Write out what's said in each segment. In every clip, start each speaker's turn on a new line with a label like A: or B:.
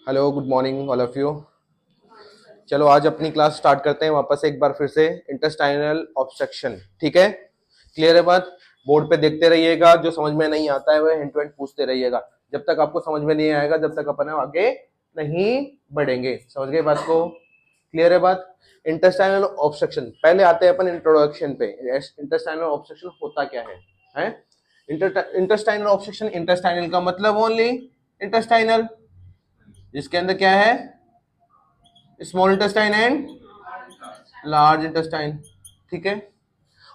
A: Hello, good morning all of you. चलो आज अपनी क्लास स्टार्ट करते हैं वापस एक बार फिर से। इंटेस्टाइनल ऑब्स्ट्रक्शन, ठीक है? क्लियर है बात? बोर्ड पे देखते रहिएगा, जो समझ में नहीं आता है वह हिंट विंट पूछते रहिएगा। जब तक आपको समझ में नहीं आएगा जब तक अपन आगे नहीं बढ़ेंगे। समझ गए बात को? क्लियर है बात? इंटेस्टाइनल ऑब्स्ट्रक्शन, पहले आते हैं अपन इंट्रोडक्शन पे। इंटेस्टाइनल ऑब्स्ट्रक्शन होता क्या है? इंटेस्टाइनल ऑब्स्ट्रक्शन, इंटेस्टाइनल का मतलब ओनली इंटेस्टाइनल, जिसके अंदर क्या है? Small intestine and large intestine, ठीक है?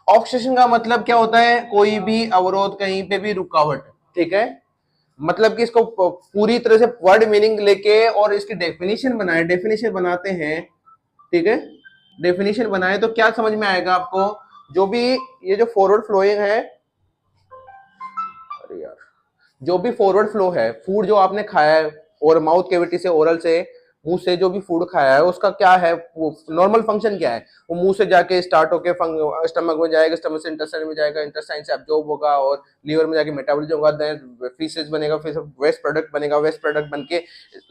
A: ऑब्स्ट्रक्शन का मतलब क्या होता है? कोई भी अवरोध, कहीं पे भी रुकावट, ठीक है? मतलब कि इसको पूरी तरह से वर्ड मीनिंग लेके और इसकी डेफिनेशन बनाए, डेफिनेशन बनाते हैं, ठीक है? डेफिनेशन बनाए तो क्या समझ में आएगा आपको? जो भी ये जो फॉरवर्ड फ्लोइंग है, अरे यार, जो भी फॉरवर्ड फ्लो है, फूड जो आपने खाया है और माउथ कैविटी से, ओरल से, मुंह से जो भी फूड खाया है उसका क्या है? वो नॉर्मल फंक्शन क्या है? वो मुंह से जाके स्टार्ट होके स्टमक में जाएगा, स्टमक से इंटेस्टाइन में जाएगा, इंटेस्टाइन से एब्जॉर्ब होगा और लीवर में जाके मेटाबॉलिज्म होगा, देन फीसेस बनेगा, फिर वेस्ट प्रोडक्ट बनेगा, वेस्ट प्रोडक्ट बनके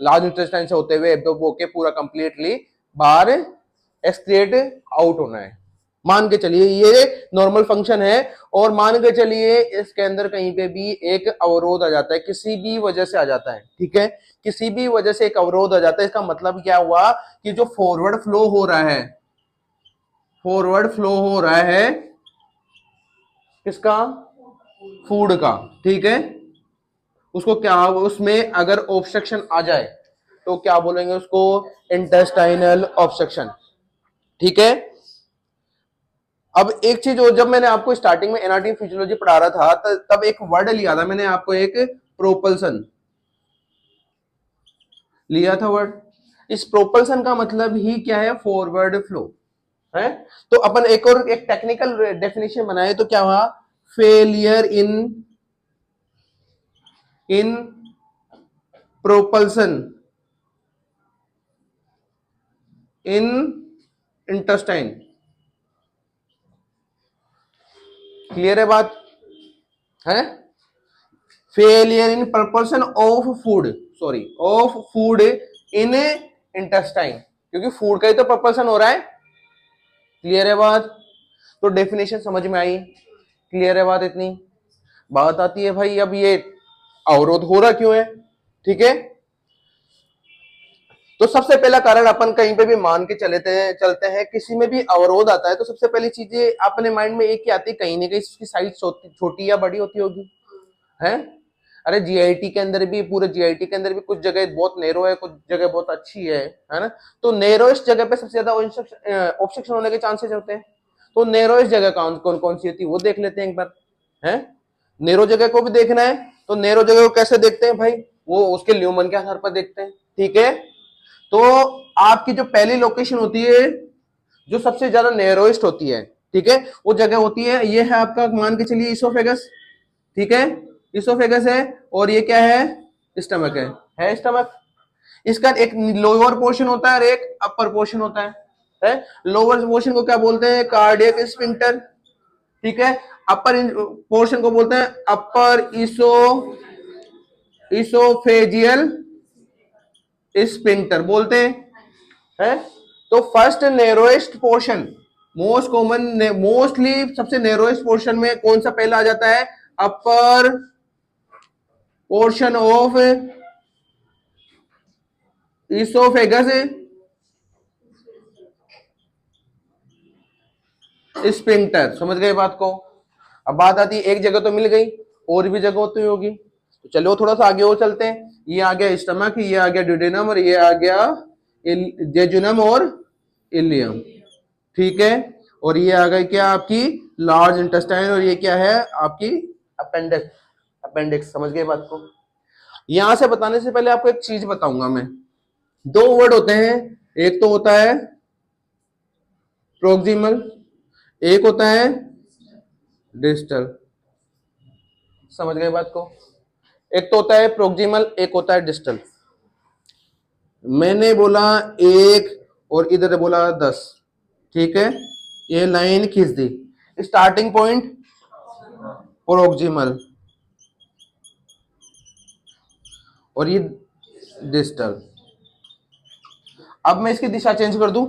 A: लार्ज इंटेस्टाइन से होते हुए एब्जॉर्ब होके पूरा कंप्लीटली बाहर एक्सक्रिएट आउट होना है। मान के चलिए ये नॉर्मल फंक्शन है, और मान के चलिए इसके अंदर कहीं पे भी एक अवरोध आ जाता है, किसी भी वजह से आ जाता है, ठीक है? किसी भी वजह से एक अवरोध आ जाता है, इसका मतलब क्या हुआ कि जो फॉरवर्ड फ्लो हो रहा है, फॉरवर्ड फ्लो हो रहा है किसका? फूड का, ठीक है? उसको क्या, उसमें अगर ऑब्स्ट्रक्शन आ जाए तो क्या बोलेंगे उसको? इंटेस्टाइनल ऑब्स्ट्रक्शन, ठीक है? अब एक चीज, और जब मैंने आपको स्टार्टिंग में एनाटॉमी फिजियोलॉजी पढ़ा रहा था तब एक वर्ड लिया था मैंने आपको, एक प्रोपल्सन लिया था वर्ड। इस प्रोपल्सन का मतलब ही क्या है? फॉरवर्ड फ्लो है। तो अपन एक और एक टेक्निकल डेफिनेशन बनाए तो क्या हुआ? Failure in propulsion in intestine. Clear है बात? है failure in proportion of food, sorry, of food in intestine, क्योंकि फूड का ही तो प्रपोर्शन हो रहा है। क्लियर है बात? तो डेफिनेशन समझ में आई? क्लियर है बात? इतनी बात आती है भाई, अब ये अवरोध हो रहा क्यों है, ठीक है? तो सबसे पहला कारण अपन कहीं पे भी मान के चलते हैं, किसी में भी अवरोध आता है तो सबसे पहली चीजें अपने माइंड में एक ही आती है, कहीं ना कहीं उसकी साइज छोटी या बड़ी होती होगी, है? अरे जीआईटी के अंदर भी, पूरे जीआईटी के अंदर भी कुछ जगह बहुत नेरो है, कुछ जगह बहुत अच्छी है ना? तो नेरोएस्ट जगह पे सबसे ज्यादा ऑब्स्ट्रक्शन होने के चांसेस होते हैं। तो नेरोएस्ट जगह कौन कौन सी होती है वो देख लेते हैं एक बार, है? नेरो जगह को भी देखना है तो नेरो जगह को कैसे देखते हैं भाई? वो उसके ल्यूमन के आधार पर देखते हैं, ठीक है? तो आपकी जो पहली लोकेशन होती है, जो सबसे ज्यादा नेरोएस्ट होती है, ठीक है, वो जगह होती है, ये है आपका, मान के चलिए इसोफेगस, ठीक है? इसोफेगस है, और ये क्या है? स्टमक है स्टमक। इसका एक लोअर पोर्शन होता है और एक अपर पोर्शन होता है? लोअर पोर्शन को क्या बोलते हैं? कार्डियक स्फिंक्टर, ठीक है? अपर पोर्शन को बोलते हैं अपर इसोफेजियल स्फिंक्टर बोलते हैं? तो first narrowest portion, most common, mostly सबसे नेरोएस्ट पोर्शन में कौन सा पहला आ जाता है? Upper portion of oesophagus sphincter. समझ गए बात को? अब बात आती है, एक जगह तो मिल गई, और भी जगह होती होगी, तो चलो थोड़ा सा आगे और चलते हैं। ये आ गया स्टमक, ये आ गया ड्यूडेनम, और ये आ गया जेजुनम और इलियम, ठीक है? और ये आ गई क्या आपकी? लार्ज इंटेस्टाइन, और ये क्या है आपकी? अपेंडिक्स। अपेंडिक्स, समझ गए बात को? यहां से बताने से पहले आपको एक चीज बताऊंगा मैं। दो वर्ड होते हैं, एक तो होता है प्रोक्सिमल, एक होता है डिस्टल। समझ गए बात को? एक तो होता है प्रोक्सिमल, एक होता है डिस्टल। मैंने बोला एक और इधर बोला 10, ठीक है? ये लाइन खींच दी, स्टार्टिंग पॉइंट प्रोक्सिमल और ये डिस्टल, अब मैं इसकी दिशा चेंज कर दूं,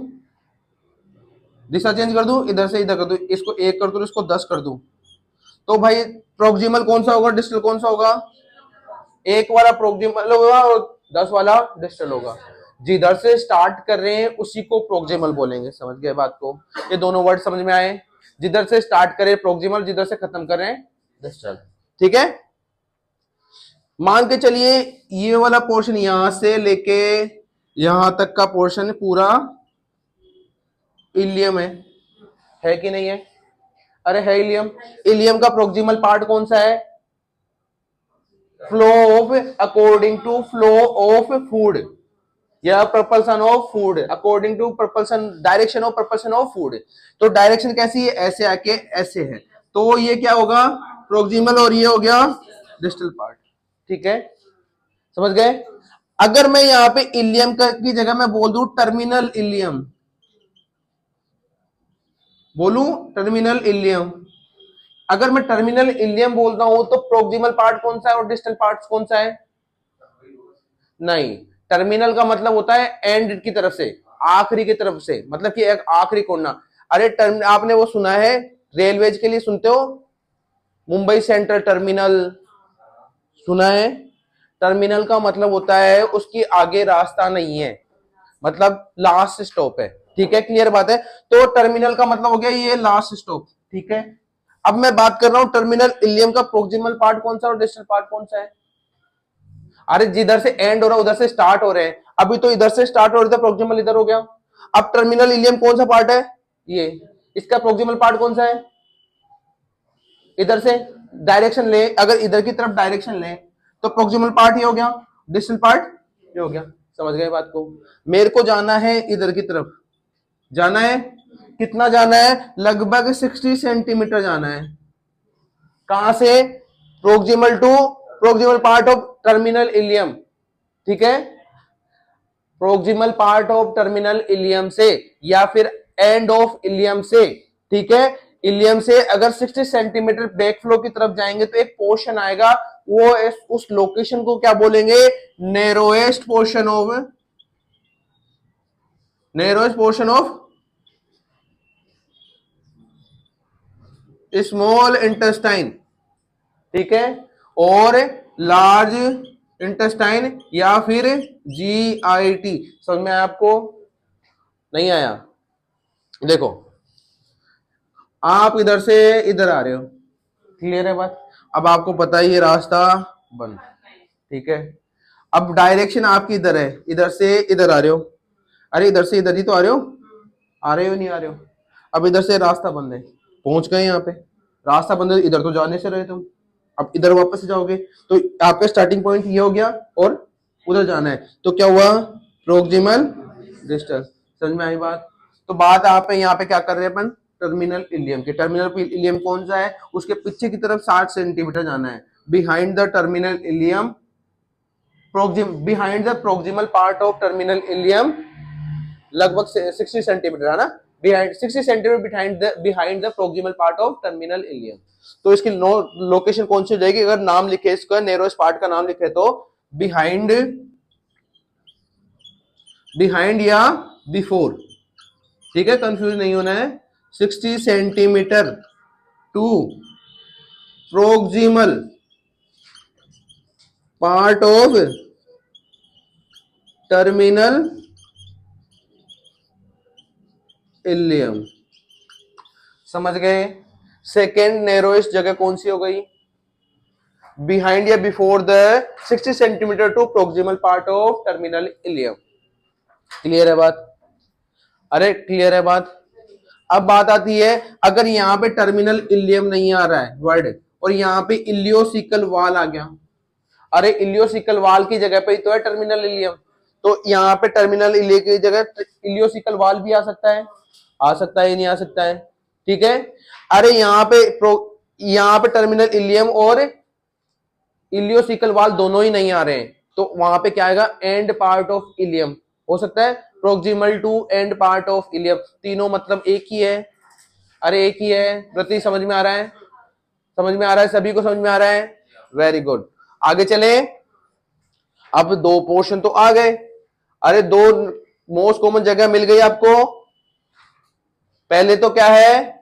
A: दिशा चेंज कर दूं, इधर से इधर कर दूं, इसको 1 कर दूं, इसको 10 कर दूं, तो भाई प्रोक्सिमल कौन सा होगा, डिस्टल कौन सा होगा? 1 वाला प्रोक्सिमल होगा और 10 वाला डिस्टल होगा। जिधर से स्टार्ट कर रहे हैं उसी को प्रोक्सिमल बोलेंगे। समझ गए बात को? ये दोनों वर्ड समझ में आए? जिधर से स्टार्ट करें प्रोक्सिमल, जिधर से खत्म कर रहे हैं डिस्टल। ठीक है, मान के चलिए ये वाला पोर्शन यहां से लेके यहां तक का पोर्शन पूरा इलियम है कि नहीं है? अरे है इलियम। इलियम का प्रोक्सिमल पार्ट कौन सा है? Flow of, according to flow of food या propulsion of food, according to propulsion, direction of propulsion of food. तो डायरेक्शन कैसी है? ऐसे आके ऐसे है, तो ये क्या होगा? प्रोक्सिमल, और ये हो गया डिस्टल पार्ट। ठीक है, समझ गए? अगर मैं यहां पे इलियम की जगह मैं बोल दूं टर्मिनल इलियम, बोलूं टर्मिनल इलियम, अगर मैं टर्मिनल इलियम बोलता हूं तो प्रोक्सिमल पार्ट कौन सा है और डिस्टल पार्ट कौन सा है? नहीं, टर्मिनल का मतलब होता है एंड की तरफ से, आखिरी की तरफ से, मतलब कि एक आखिरी कोना। अरे आपने वो सुना है रेलवेज के लिए, सुनते हो? मुंबई सेंट्रल टर्मिनल सुना है? टर्मिनल का मतलब होता है उसकी आगे रास्ता नहीं है, मतलब लास्ट स्टॉप है। ठीक है, क्लियर बात है? तो टर्मिनल का मतलब हो गया ये लास्ट स्टॉप। ठीक है, अब मैं बात कर रहा हूं टर्मिनल इलियम का प्रोक्सिमल पार्ट कौन सा और डिस्टल पार्ट कौन सा है? अरे जिधर से एंड हो रहा है उधर से स्टार्ट हो रहे हैं, अभी तो इधर से स्टार्ट हो रहा था, प्रोक्सिमल इधर हो गया। अब टर्मिनल इलियम कौन सा पार्ट है? ये, इसका प्रोक्सिमल पार्ट कौन सा है? इधर से डायरेक्शन ले, अगर इधर की तरफ डायरेक्शन ले तो प्रोक्सिमल पार्ट ये हो गया, डिस्टल पार्ट ये हो गया। समझ गए बात को? मेरे को जाना है इधर की तरफ, जाना है, कितना जाना है? लगभग 60 सेंटीमीटर जाना है। कहां से? Proximal to, proximal part of terminal ileum. ठीक है, proximal part of terminal ileum से या फिर एंड ऑफ इलियम से। ठीक है, इलियम से अगर 60 सेंटीमीटर बैक फ्लो की तरफ जाएंगे तो एक पोर्शन आएगा, वो उस लोकेशन को क्या बोलेंगे? Narrowest portion of, narrowest portion of small intestine. ठीक है, और लार्ज इंटेस्टाइन या फिर GIT। समझ में आया आपको? नहीं आया? देखो, आप इधर से इधर आ रहे हो, क्लियर है बात? अब आपको पता है ये रास्ता बंद। ठीक है, अब डायरेक्शन आपकी इधर है, इधर से इधर आ रहे हो, अरे इधर से इधर ही तो आ रहे हो, आ रहे हो नहीं आ रहे हो? अब इधर से रास्ता बंद है, पहुंच गए यहाँ पे, रास्ता बंद है, इधर तो जाने से रहे तुम, अब इधर वापस जाओगे तो आपका स्टार्टिंग पॉइंट ये हो गया और उधर जाना है, तो क्या हुआ? Proximal distance. समझ में आई बात? तो बात आप यहाँ पे क्या कर रहे हैं अपन? टर्मिनल इलियम के। टर्मिनल इलियम कौन सा है? उसके पीछे की तरफ 60 सेंटीमीटर जाना है। Behind the terminal ileum, behind the proximal part of terminal ilium, लगभग 60 सेंटीमीटर है ना, behind 60 centimetre behind the proximal part of terminal ilium. तो इसकी लोकेशन कौन सी हो जाएगी? अगर नाम लिखे, इसका नैरोएस्ट पार्ट का नाम लिखे तो बिहाइंड, बिहाइंड या बिफोर। ठीक है, कंफ्यूज नहीं होना है। 60 centimetre to proximal part of terminal ileum. समझ गए? सेकेंड नैरोएस्ट जगह कौन सी हो गई? बिहाइंड या before the 60 centimetre to proximal part of terminal ileum. Clear है बात? अरे क्लियर है बात? अब बात आती है, अगर यहाँ पे टर्मिनल इलियम नहीं आ रहा है वर्ड और यहाँ पे इलियोसिकल वाल आ गया, अरे इलियोसिकल वाल की जगह पे तो है टर्मिनल इलियम, तो यहाँ पे टर्मिनल इलियम की जगह इलियोसिकल वाल भी आ सकता है, आ सकता है, नहीं आ सकता है? ठीक है, अरे यहाँ पे टर्मिनल इलियम और इलियोसिकल वाल दोनों ही नहीं आ रहे हैं, तो वहां पे क्या आएगा? एंड पार्ट ऑफ इलियम हो सकता है, proximal to end part of ileum, तीनों मतलब एक ही है। अरे एक ही है, प्रति समझ में आ रहा है? समझ में आ रहा है? सभी को समझ में आ रहा है? वेरी गुड, आगे चले। अब दो पोर्शन तो आ गए, अरे दो मोस्ट कॉमन जगह मिल गई आपको। पहले तो क्या है,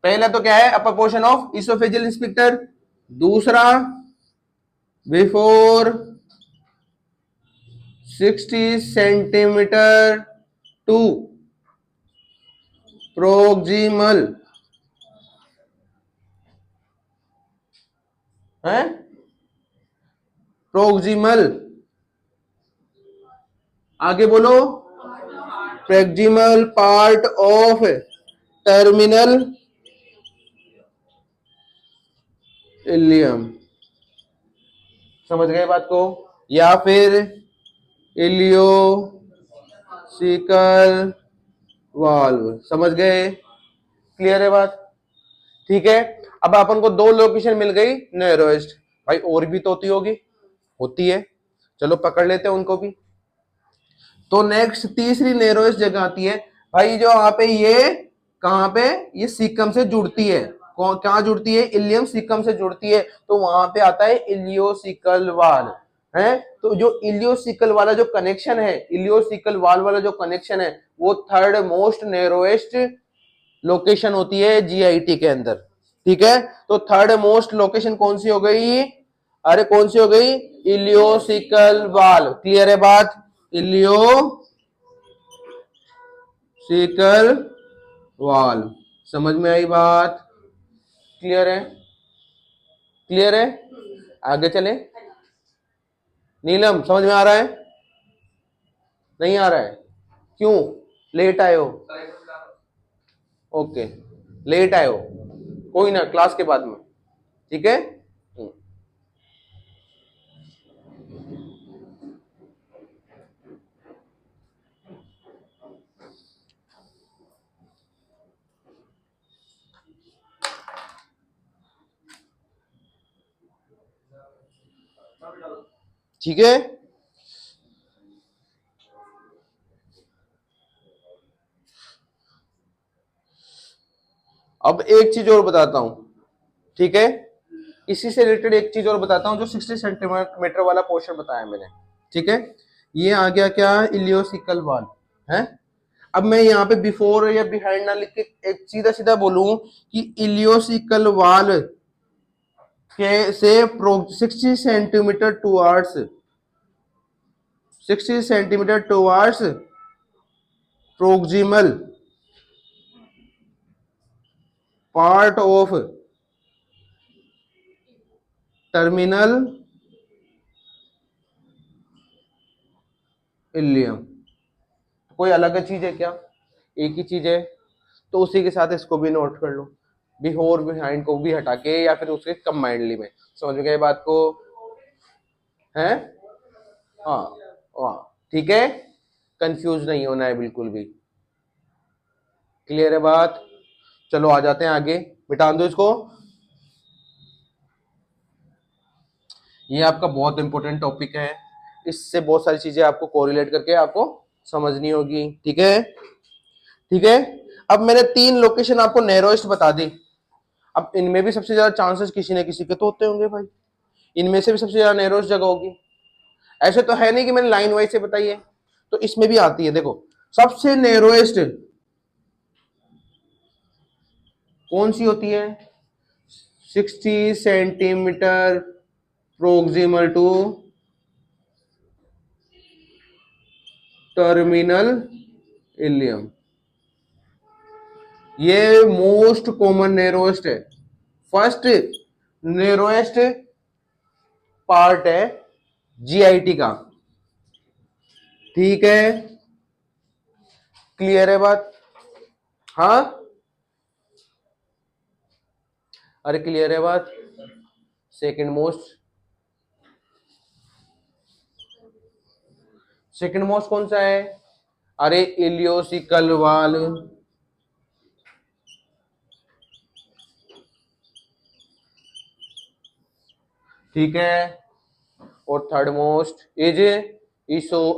A: पहला तो क्या है, upper portion of oesophageal sphincter. दूसरा, बिफोर 60 सेंटीमीटर टू प्रोक्सिमल है, प्रोक्सिमल, आगे बोलो, proximal part of terminal ileum. समझ गए बात को? या फिर इलियोसिकल वाल्व। समझ गए? क्लियर है बात? ठीक है। अब अपन को दो लोकेशन मिल गई नैरोएस्ट। भाई और भी तो होती है, चलो पकड़ लेते हैं उनको भी। तो नेक्स्ट तीसरी नैरोएस्ट जगह आती है भाई, जो वहां पे ये कहां पे ये सीकम से जुड़ती है। कहां जुड़ती है? इलियम सीकम से जुड़ती है, तो वहां पे आता है इलियोसिकल वाल्व है। तो जो इलियोसिकल वाला जो कनेक्शन है, इलियोसिकल वाल्व वाला जो कनेक्शन है, वो थर्ड मोस्ट नैरोएस्ट लोकेशन होती है जीआईटी के अंदर। ठीक है, तो थर्ड मोस्ट लोकेशन कौन सी हो गई? अरे कौन सी हो गई? Ileocaecal valve. क्लियर है बात? Ileocaecal valve. समझ में आई बात? क्लियर है? क्लियर है? आगे चले। नीलम समझ में आ रहा है? नहीं आ रहा है? क्यों लेट आए हो? ओके, लेट आए हो, कोई ना, क्लास के बाद में। ठीक है। ठीक है। अब एक चीज और बताता हूं, ठीक है, इसी से रिलेटेड एक चीज और बताता हूं। जो 60 सेंटीमीटर वाला पोर्शन बताया मैंने, ठीक है, ये आ गया क्या? इलियोसिकल वाल्व है। अब मैं यहाँ पे बिफोर या बिहाइंड ना लिख के एक सीधा सीधा बोलूं कि इलियोसिकल वाल्व के से 60 centimetre towards 60 centimetre towards proximal part of terminal ilium. कोई अलग चीज है क्या? एक ही चीज है, तो उसी के साथ इसको भी नोट कर लो, बिफोर बिहाइंड को भी हटा के, या फिर उसके कंबाइंडली में। समझ गए बात को? है? हाँ, हाँ, ठीक है, कंफ्यूज नहीं होना है बिल्कुल भी। क्लियर है बात? चलो आ जाते हैं आगे, मिटा दो इसको। ये आपका बहुत इंपॉर्टेंट टॉपिक है, इससे बहुत सारी चीजें आपको कोरिलेट करके आपको समझनी होगी। ठीक है, ठीक है। अब मैंने 3 लोकेशन आपको नैरोएस्ट बता दी। अब इनमें भी सबसे ज्यादा चांसेस किसी न किसी के तो होते होंगे भाई, इनमें से भी सबसे ज्यादा नैरोएस्ट जगह होगी। ऐसे तो है नहीं कि मैंने लाइन वाइज से बताई है, तो इसमें भी आती है। देखो, सबसे नैरोएस्ट कौन सी होती है? 60 centimetre proximal to terminal ileum. ये मोस्ट कॉमन नैरोएस्ट है, फर्स्ट नैरोएस्ट पार्ट है जीआईटी का। ठीक है, क्लियर है बात? हाँ, अरे क्लियर है बात? सेकंड मोस्ट, सेकंड मोस्ट कौन सा है? अरे इलियोसिकल वाल्व। ठीक है, और third most is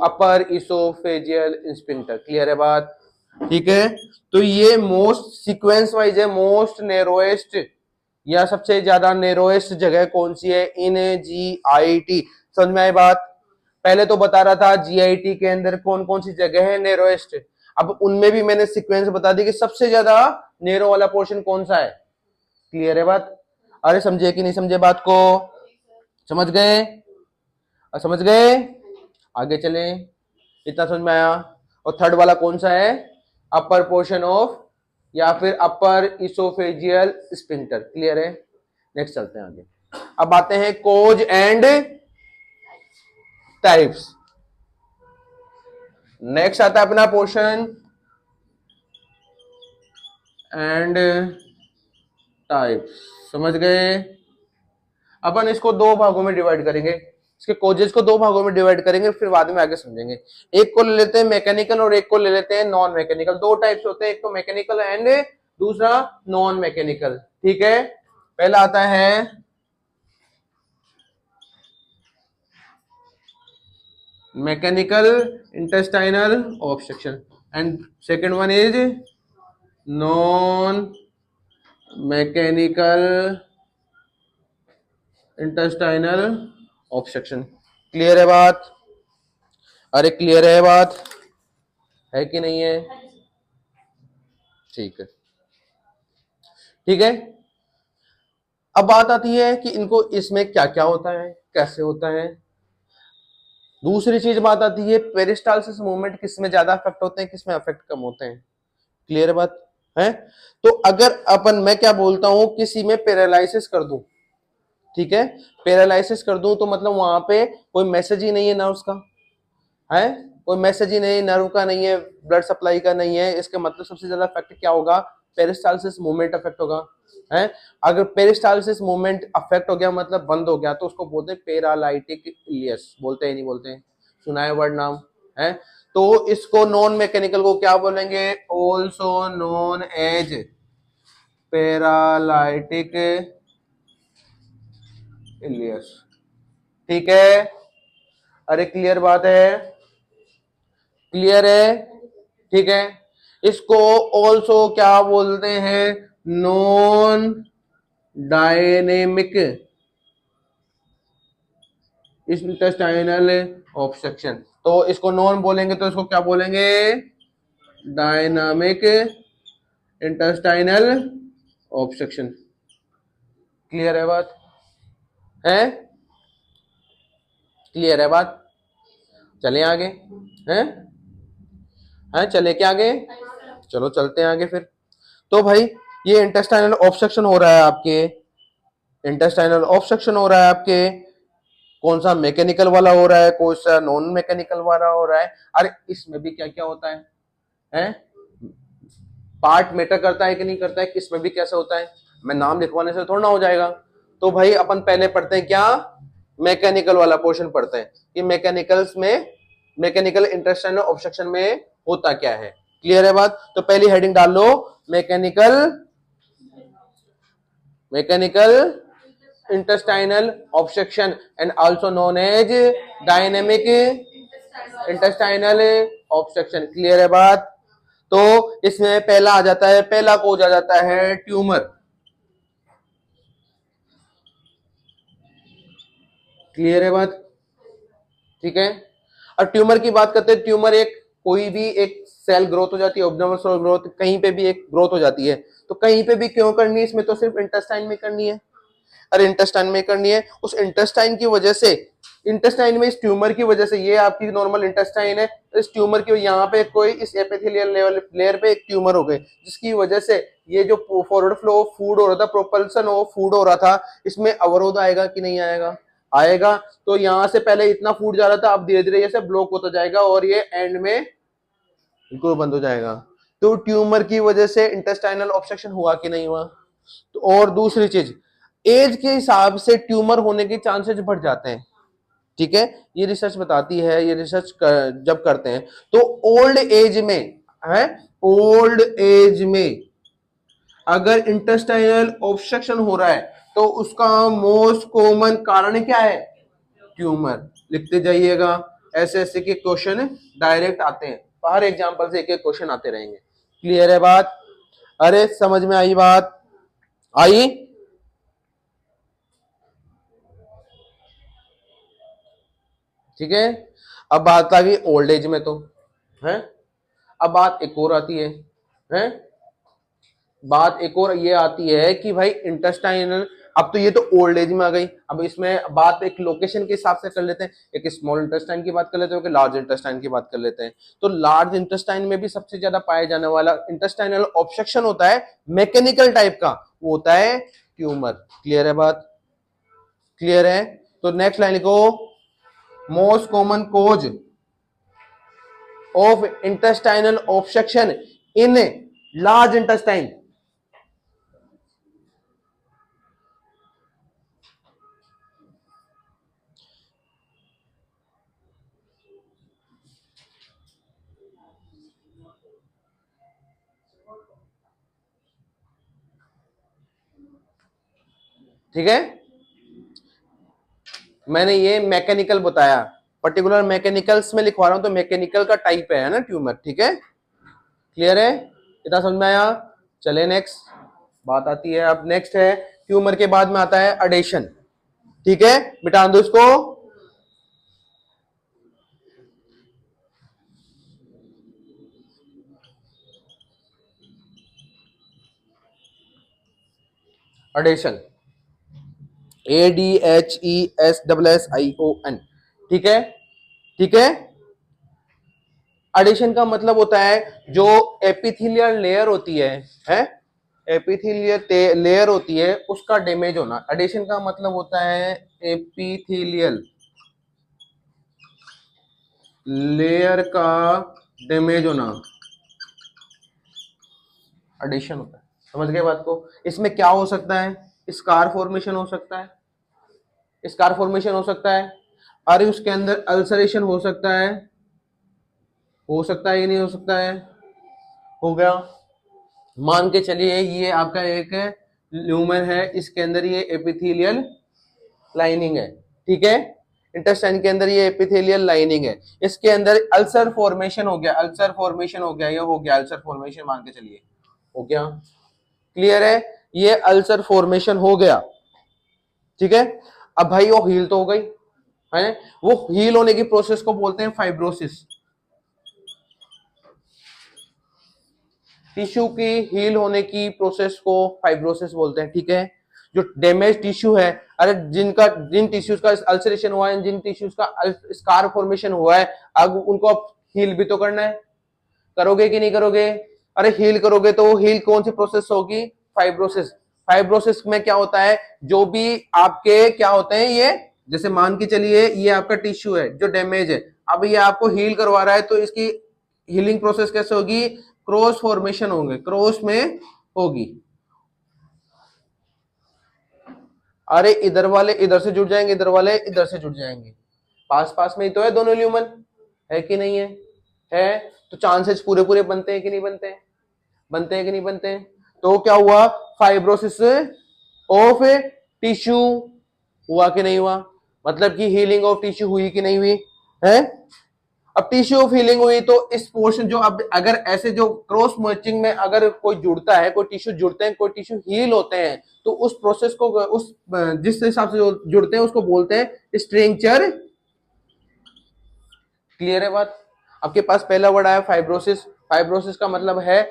A: upper oesophageal sphincter. Clear है बात? ठीक है, तो ये मोस्ट सीक्वेंस वाइज है, मोस्ट नैरोएस्ट या सबसे ज्यादा नेरोएस्ट जगह कौन सी है इन GIT? समझ में आई बात? पहले तो बता रहा था GIT के अंदर कौन कौन सी जगह है नेरोएस्ट, अब उनमें भी मैंने सीक्वेंस बता दी कि सबसे ज्यादा नेरो वाला पोर्शन कौन सा है। क्लियर है बात? अरे समझे कि नहीं समझे बात को? समझ गए? समझ गए? आगे चले, इतना समझ में आया? और थर्ड वाला कौन सा है? अपर पोर्शन ऑफ या फिर अपर इसोफेजियल स्फिंक्टर। क्लियर है? नेक्स्ट चलते हैं आगे। अब आते हैं कोज एंड टाइप्स। नेक्स्ट आता है अपना पोर्शन एंड टाइप्स। समझ गए? अपन इसको दो भागों में डिवाइड करेंगे, इसके कोजेस को दो भागों में डिवाइड करेंगे, फिर बाद में आगे समझेंगे। एक को ले लेते हैं मैकेनिकल और एक को ले लेते हैं नॉन मैकेनिकल। दो टाइप्स होते हैं, एक तो मैकेनिकल एंड दूसरा नॉन मैकेनिकल। ठीक है, पहला आता है mechanical intestinal obstruction and second one is non mechanical intestinal obstruction. Clear है बात? अरे क्लियर है बात, है कि नहीं है? ठीक है, ठीक है। अब बात आती है कि इनको इसमें क्या क्या होता है, कैसे होता है। दूसरी चीज बात आती है पेरिस्टालसिस मूवमेंट किस में ज्यादा अफेक्ट होते हैं, किस में अफेक्ट कम होते हैं। क्लियर है बात? है तो अगर अपन, मैं क्या बोलता हूं, किसी में पैरालिसिस कर दूं, ठीक है, पैरालिसिस कर दूं तो मतलब वहां पे कोई मैसेज ही नहीं है नर्व्स का, है कोई मैसेज ही नहीं, नर्व का नहीं है, ब्लड सप्लाई का नहीं है, इसका मतलब सबसे ज्यादा इफेक्ट क्या होगा? पेरिस्टालसिस मूवमेंट अफेक्ट होगा। है अगर पेरिस्टालसिस मूवमेंट अफेक्ट हो गया मतलब बंद हो गया तो उसको बोलते हैं पैरालाइटिक इलियस। बोलते हैं नहीं बोलते हैं? सुना है वर्ड नाम? है तो इसको नॉन मैकेनिकल को क्या बोलेंगे? Also known as paralytic ileus. ठीक है, अरे क्लियर बात है? क्लियर है? ठीक है, इसको ऑल्सो क्या बोलते हैं? Non dynamic intestinal obstruction. तो इसको नॉन बोलेंगे तो इसको क्या बोलेंगे? Dynamic intestinal obstruction. क्लियर है बात? है क्लियर है बात? चले आगे, हैं हैं चले क्या आगे? चलो चलते हैं आगे फिर। तो भाई ये इंटेस्टाइनल ऑब्स्ट्रक्शन हो रहा है आपके, इंटेस्टाइनल ऑब्स्ट्रक्शन हो रहा है आपके, कौन सा मैकेनिकल वाला हो रहा है, कौन सा नॉन मैकेनिकल वाला हो रहा है। अरे इसमें भी क्या क्या होता है, हैं पार्ट मैटर करता है कि नहीं करता है, किसमें भी कैसा होता है, मैं नाम लिखवाने से थोड़ा ना हो जाएगा। तो भाई अपन पहले पढ़ते हैं क्या? मैकेनिकल वाला पोर्शन पढ़ते हैं कि मैकेनिकल्स में, मैकेनिकल इंटेस्टाइनल ऑब्स्ट्रक्शन में होता क्या है। क्लियर है बात? तो पहली हेडिंग डाल लो, mechanical, mechanical intestinal obstruction and also known as dynamic intestinal obstruction। Clear है बात? तो इसमें पहला आ जाता है, पहला कोज आ जाता है ट्यूमर। क्लियर है बात? ठीक है, और ट्यूमर की बात करते हैं, ट्यूमर एक कोई भी एक सेल ग्रोथ हो जाती है, ऑब्नॉर्मल सेल ग्रोथ, कहीं पे भी एक ग्रोथ हो जाती है। तो कहीं पे भी क्यों करनी है? इसमें तो सिर्फ इंटेस्टाइन में करनी है। अरे इंटेस्टाइन में करनी है, उस इंटेस्टाइन की वजह से, इंटेस्टाइन में इस ट्यूमर की वजह से, ये आपकी नॉर्मल इंटेस्टाइन है, इस ट्यूमर की यहाँ पे कोई इस एपिथेलियल लेवल लेयर पे एक ट्यूमर हो गई, जिसकी वजह से ये जो फॉरवर्ड फ्लो ऑफ फूड हो रहा था, प्रोपल्सन ऑफ फूड हो रहा था, इसमें अवरोध आएगा कि नहीं आएगा? आएगा। तो यहाँ से पहले इतना फूड जा रहा था, अब धीरे धीरे जैसे ब्लॉक होता जाएगा और ये एंड में बिल्कुल बंद हो जाएगा। तो ट्यूमर की वजह से इंटेस्टाइनल ऑब्स्ट्रक्शन हुआ कि नहीं हुआ? तो और दूसरी चीज, एज के हिसाब से ट्यूमर होने के चांसेस बढ़ जाते हैं। ठीक है, ये रिसर्च बताती है, ये रिसर्च जब करते हैं तो ओल्ड एज में, है ओल्ड एज में अगर इंटेस्टाइनल ऑब्स्ट्रक्शन हो रहा है तो उसका मोस्ट कॉमन कारण क्या है? ट्यूमर। लिखते जाइएगा, ऐसे ऐसे के क्वेश्चन डायरेक्ट आते हैं, हर एग्जांपल से एक एक क्वेश्चन आते रहेंगे। क्लियर है बात? अरे समझ में आई बात? आई? ठीक है। अब बात आ गई ओल्ड एज में तो, है। अब बात एक और आती है बात एक और ये आती है कि भाई इंटेस्टाइनल, अब तो ये तो ओल्ड एज में आ गई। अब इसमें बात एक लोकेशन के हिसाब से कर लेते हैं, एक स्मॉल इंटेस्टाइन की बात कर लेते हैं, एक लार्ज इंटेस्टाइन की बात कर लेते हैं। तो लार्ज इंटेस्टाइन में भी सबसे ज्यादा पाया जाने वाला इंटेस्टाइनल ऑब्स्ट्रक्शन होता है मैकेनिकल टाइप का, वो होता है ट्यूमर। क्लियर है बात? क्लियर है? तो नेक्स्ट लाइन लिखो, most common cause of intestinal obstruction in large intestine. ठीक है, मैंने ये मैकेनिकल बताया, पर्टिकुलर मैकेनिकल्स में लिखवा रहा हूं, तो मैकेनिकल का टाइप है ना ट्यूमर। ठीक है, क्लियर है? इतना समझ में आया? चले नेक्स्ट बात आती है। अब नेक्स्ट है ट्यूमर के बाद में आता है अडेशन। ठीक है, मिटा दो इसको। अडेशन, ADHESSION। ठीक है, ठीक है। एडिशन का मतलब होता है जो एपिथेलियल लेयर होती है एपिथेलियल लेयर होती है उसका डैमेज होना। एडिशन का मतलब होता है एपिथेलियल लेयर का डैमेज होना, एडिशन होता है। समझ गए बात को? इसमें क्या हो सकता है? स्कार फॉर्मेशन हो सकता है, स्कार फॉर्मेशन हो सकता है, और उसके अंदर अल्सरेशन हो सकता है, ये नहीं हो सकता है? हो गया। मान के चलिए ये आपका एक ल्यूमन है, इसके अंदर ये एपिथेलियल लाइनिंग है। ठीक है, इंटेस्टाइन के अंदर ये एपिथेलियल लाइनिंग है, इसके अंदर अल्सर फॉर्मेशन हो गया, अल्सर फॉर्मेशन हो गया, ये हो गया अल्सर फॉर्मेशन, मान के चलिए हो गया। क्लियर है? ये अल्सर फॉर्मेशन हो गया। ठीक है, अब भाई वो हील तो हो गई है, वो हील होने की प्रोसेस को बोलते हैं फाइब्रोसिस। टिश्यू की हील होने की प्रोसेस को फाइब्रोसिस बोलते हैं। ठीक है, जो डैमेज टिश्यू है, अरे जिन टिश्यूज का अल्सरेशन हुआ है, जिन टिश्यूज का स्कार फॉर्मेशन हुआ है, अब उनको अब हील भी तो करना है। करोगे कि नहीं करोगे? अरे हील करोगे तो वो हील कौन सी प्रोसेस होगी? फाइब्रोसिस। फाइब्रोसिस में क्या होता है, जो भी आपके क्या होते हैं, ये जैसे मान के चलिए ये आपका टिश्यू है जो डैमेज है, अब ये आपको हील करवा रहा है, तो इसकी हीलिंग प्रोसेस कैसे होगी? क्रॉस फॉर्मेशन होंगे, क्रॉस में होगी। अरे इधर वाले इधर से जुड़ जाएंगे, इधर वाले इधर से जुड़ जाएंगे, पास पास में ही तो है दोनों ल्यूमन, है कि नहीं है? है। तो चांसेस पूरे पूरे बनते हैं कि नहीं बनते हैं? बनते हैं कि नहीं बनते हैं? तो क्या हुआ? फाइब्रोसिस ऑफ टिश्यू हुआ कि नहीं हुआ? मतलब कि हीलिंग ऑफ टिश्यू हुई कि नहीं हुई? है। अब टिश्यू ऑफ हीलिंग हुई तो इस पोर्शन जो, अब अगर ऐसे जो क्रॉस मैचिंग में अगर कोई जुड़ता है, कोई टिश्यू जुड़ते हैं, कोई टिश्यू हील होते हैं, तो उस प्रोसेस को, उस जिस हिसाब से जो जुड़ते हैं उसको बोलते हैं स्ट्रक्चर। क्लियर है बात? आपके पास पहला वर्ड आया फाइब्रोसिस। फाइब्रोसिस का मतलब है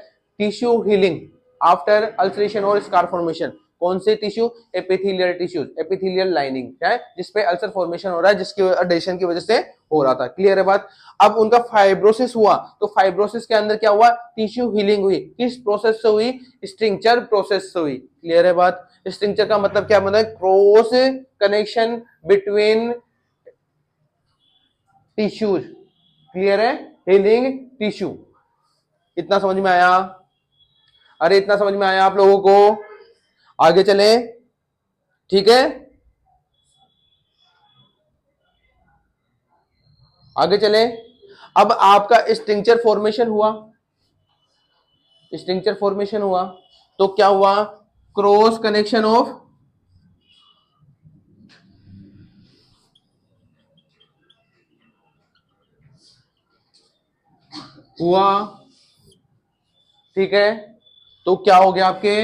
A: टिश्यू हीलिंग आफ्टर अल्सरेशन और स्कार फॉर्मेशन। कौन से tissue? Epithelial tissues, epithelial lining है जिसपे अल्सर फॉर्मेशन हो रहा है, जिसकी एडिशन की वजह से हो रहा था। क्लियर है बात? अब उनका फाइब्रोसिस हुआ, तो फाइब्रोसिस के अंदर क्या हुआ? टिश्यू हीलिंग हुई। किस प्रोसेस से हुई? स्ट्रक्चर प्रोसेस से हुई। क्लियर है बात? स्ट्रक्चर का मतलब क्या? मतलब cross connection between tissues. Clear है? Healing tissue. इतना समझ में आया? अरे इतना समझ में आया आप लोगों को? आगे चले। ठीक है, आगे चले। अब आपका स्ट्रक्चर फॉर्मेशन हुआ, स्ट्रक्चर फॉर्मेशन हुआ, तो क्या हुआ? क्रॉस कनेक्शन ऑफ, हुआ। ठीक है, तो क्या हो गया आपके?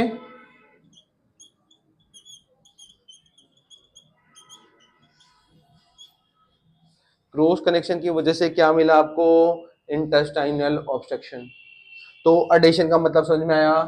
A: क्रॉस कनेक्शन की वजह से क्या मिला आपको? Intestinal obstruction. तो अडेशन का मतलब समझ में आया?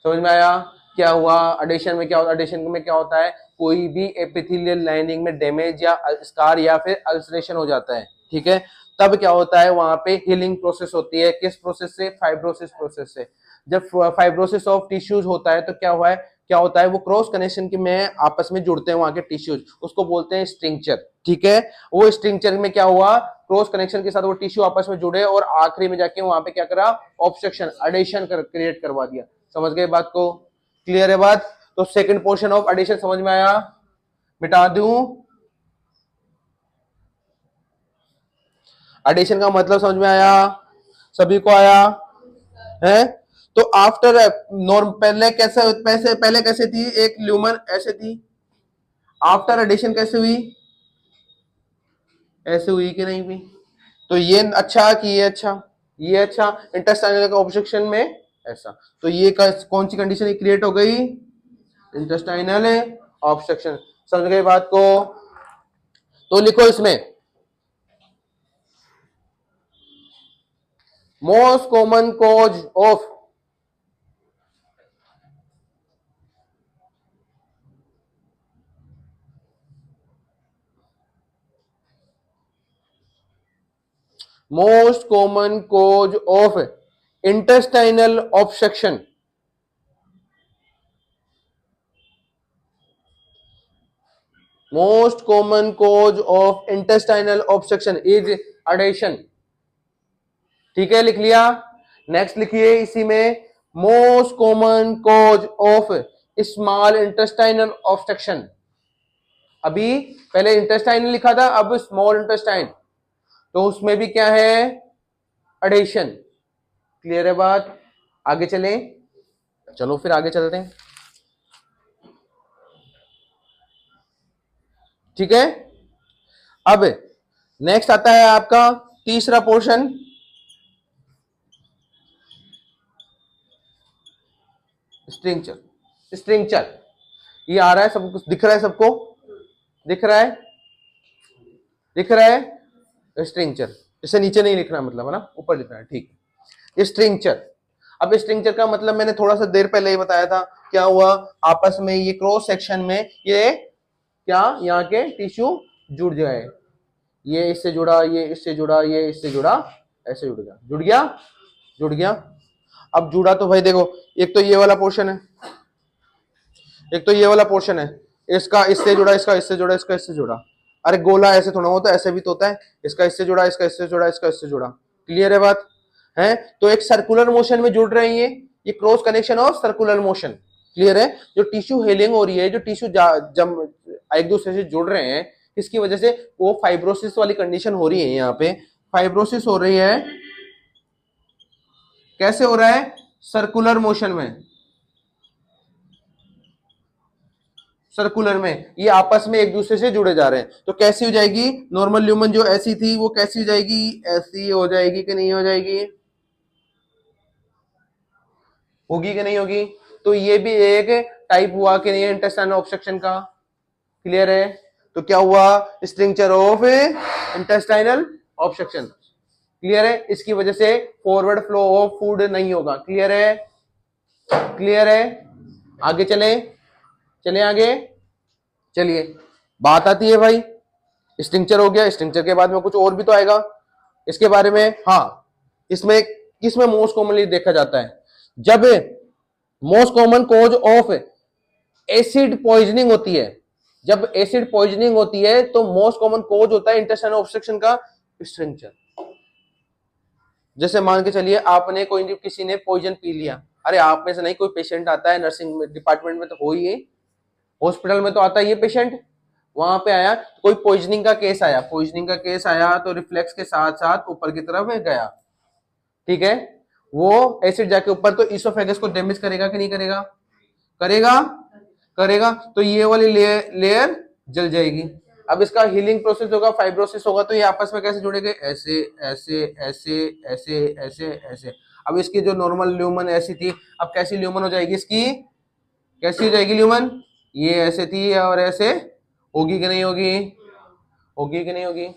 A: समझ में आया क्या हुआ? अडेशन में क्या होता है? अडेशन में क्या होता है? कोई भी एपिथेलियल लाइनिंग में डैमेज या स्कार या फिर अल्सरेशन हो जाता है, ठीक है, तब क्या होता है? वहां पे हीलिंग प्रोसेस होती है। किस प्रोसेस से? फाइब्रोसिस प्रोसेस से। जब फाइब्रोसिस ऑफ टिश्यूज होता है तो क्या हुआ है, क्या होता है? वो क्रॉस कनेक्शन की में आपस में जुड़ते हैं वहां के टिश्यूज, उसको बोलते हैं स्ट्रिंक्चर, ठीक है। वो स्ट्रिंक्चर में क्या हुआ? क्रॉस कनेक्शन के साथ वो टिश्यू आपस में जुड़े और आखिरी में जाके वहां पे क्या करा? ऑब्स्ट्रक्शन, अडेशन क्रिएट करवा दिया। समझ गए बात को? क्लियर है बात? तो सेकंड पोर्शन ऑफ एडिशन समझ में आया? मिटा दूं? एडिशन का मतलब समझ में आया? सभी को आया है? तो आफ्टर नॉर्म पहले कैसे पहले कैसे थी? एक ल्यूमन ऐसे थी। आफ्टर एडिशन कैसे हुई? ऐसे हुई कि नहीं हुई? तो ये अच्छा कि ये अच्छा? ये अच्छा। इंटेस्टाइनल का ऑब्स्ट्रक्शन में ऐसा। तो ये कौन सी कंडीशन क्रिएट हो गई? Intestinal obstruction. समझ गए बात को? तो लिखो इसमें most common cause of most common cause of intestinal obstruction. Most common cause of intestinal obstruction is adhesion. ठीक है, लिख लिया? नेक्स्ट लिखिए इसी में, most common cause of small intestinal obstruction. अभी पहले इंटेस्टाइन लिखा था, अब स्मॉल इंटेस्टाइन, तो उसमें भी क्या है? अडेशन। क्लियर है बात? आगे चलें? चलो फिर आगे चलते हैं, ठीक है। अब नेक्स्ट आता है आपका तीसरा पोर्शन, स्ट्रिंक्चर। स्ट्रिंक्चर ये आ रहा है, सब कुछ दिख रहा है? सबको दिख रहा है? दिख रहा है? स्ट्रिंक्चर इसे नीचे नहीं लिखना, मतलब है ना, ऊपर लिखना है, ठीक है। स्ट्रिंक्चर। अब स्ट्रिंक्चर का मतलब मैंने थोड़ा सा देर पहले ही बताया था। क्या हुआ? आपस में ये क्रॉस सेक्शन में ये क्या, यहाँ के टिश्यू जुड़ जाए। ये इससे जुड़ा, ये इससे जुड़ा, ये इससे जुड़ा, ऐसे जुड़ गया, जुड़ गया, जुड़ गया। अब जुड़ा तो भाई देखो, एक तो ये वाला पोर्शन है, एक तो ये वाला पोर्शन है, इसका इससे जुड़ा, इसका इससे जुड़ा, इसका इससे जुड़ा। अरे गोला ऐसे थोड़ा होता है, ऐसे भी तो होता है। इसका इससे जुड़ा, इसका इससे जुड़ा, इसका इससे जुड़ा। क्लियर है बात? है तो एक सर्कुलर मोशन में जुड़ रहे हैं ये क्रॉस कनेक्शन और सर्कुलर मोशन। क्लियर है? जो टिश्यू हेलिंग हो रही है, जो टिश्यू जब एक दूसरे से जुड़ रहे हैं, इसकी वजह से वो फाइब्रोसिस वाली कंडीशन हो रही है। यहाँ पे फाइब्रोसिस हो रही है, कैसे हो रहा है? सर्कुलर मोशन में। सर्कुलर में ये आपस में एक दूसरे से जुड़े जा रहे हैं, तो कैसी हो जाएगी? नॉर्मल ल्यूमन जो ऐसी थी वो कैसी हो जाएगी? ऐसी हो जाएगी कि नहीं हो जाएगी? होगी कि नहीं होगी? तो ये भी एक टाइप हुआ कि नहीं इंटेस्टाइनल ऑब्स्ट्रक्शन का? क्लियर है? तो क्या हुआ? स्ट्रिंक्चर ऑफ इंटेस्टाइनल ऑब्स्ट्रक्शन। क्लियर है? इसकी वजह से फॉरवर्ड फ्लो ऑफ फूड नहीं होगा। क्लियर है? क्लियर है? आगे चले? चले आगे? चलिए, बात आती है भाई, स्ट्रिंक्चर हो गया, स्ट्रिंक्चर के बाद में कुछ और भी तो आएगा इसके बारे में। हाँ, इसमें किसमें मोस्ट कॉमनली देखा जाता है? जब most common cause of acid poisoning होती है, जब एसिड पॉइजनिंग होती है तो मोस्ट कॉमन कॉज होता है इंटेस्टाइनल ऑब्स्ट्रक्शन का स्ट्रिंक्चर। जैसे मान के चलिए आपने कोई किसी ने पॉइजन पी लिया, अरे आप में से नहीं, कोई पेशेंट आता है, नर्सिंग डिपार्टमेंट में तो हो ही है, हॉस्पिटल में तो आता है ये पेशेंट, वहां पे आया, कोई पॉइजनिंग का केस आया, पॉइजनिंग का केस आया तो रिफ्लेक्स के साथ साथ ऊपर की तरफ गया, ठीक है। वो एसिड जाके ऊपर तो इसोफेगस को डैमेज करेगा कि नहीं करेगा? करेगा, करेगा। तो ये वाली लेयर जल जाएगी। अब इसका हीलिंग प्रोसेस होगा, फाइब्रोसिस होगा, तो ये आपस में कैसे जुड़ेंगे? ऐसे ऐसे ऐसे ऐसे ऐसे ऐसे। अब इसकी जो नॉर्मल ल्यूमन ऐसी थी, अब कैसी ल्यूमन हो जाएगी इसकी? कैसी हो जाएगी ल्यूमन? ये ऐसे थी और ऐसे होगी कि नहीं होगी? होगी कि नहीं होगी?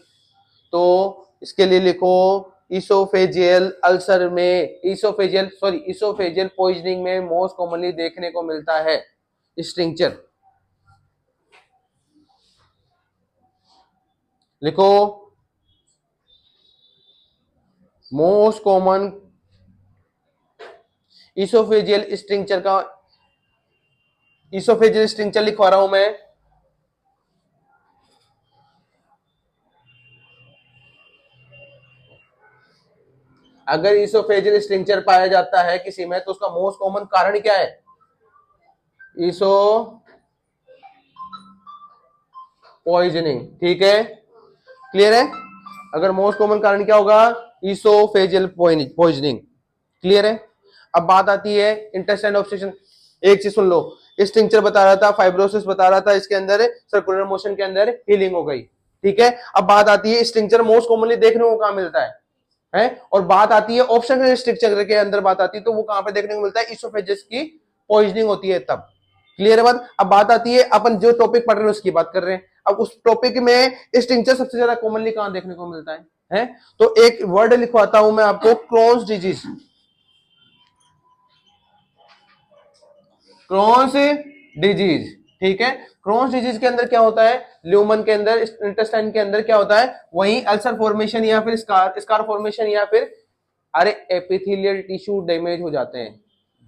A: तो इसके लिए लिखो इसोफेजियल अल्सर में, इसोफेजियल पॉइजनिंग में मोस्ट कॉमनली देखने को मिलता है स्टिंक्चर। लिखो मोस्ट कॉमन इसोफेजियल स्टिंक्चर का, इसोफेजियल स्टिंक्चर लिखवा रहा हूं मैं। अगर इसोफेजियल स्टिंक्चर पाया जाता है किसी में तो उसका मोस्ट कॉमन कारण क्या है? इसो पॉइजनिंग। ठीक है, क्लियर है? अगर मोस्ट कॉमन कारण क्या होगा? Oesophageal poisoning. क्लियर है? अब बात आती है इंटेस्टाइन ऑब्स्ट्रक्शन। एक चीज सुन लो, स्टिंक्चर बता रहा था, फाइब्रोसिस बता रहा था, इसके अंदर सर्कुलर मोशन के अंदर हीलिंग हो गई। ठीक है, अब बात आती है स्टिंक्चर मोस्ट कॉमनली देखने को कहां मिलता है? और बात आती है ऑब्स्ट्रक्शन स्टिंक्चर के अंदर, बात आती है तो वो कहां पे देखने को मिलता है? इसोफेजिस की पॉइजनिंग होती है तब। क्लियर है बात? अब बात आती है, अपन जो टॉपिक पढ़ रहे हैं उसकी बात कर रहे हैं। अब उस टॉपिक में स्टिंक्चर सबसे ज्यादा कॉमनली कहां देखने को मिलता है? तो एक वर्ड लिखवाता हूं मैं आपको, क्रोन्स डिजीज। Crohn's disease. ठीक है, क्रोन्स डिजीज के अंदर क्या होता है? ल्यूमन के अंदर, इंटेस्टाइन के अंदर क्या होता है? वहीं अल्सर फॉर्मेशन या फिर स्कार फॉर्मेशन या फिर अरे एपिथेलियल टिश्यू डैमेज हो जाते हैं।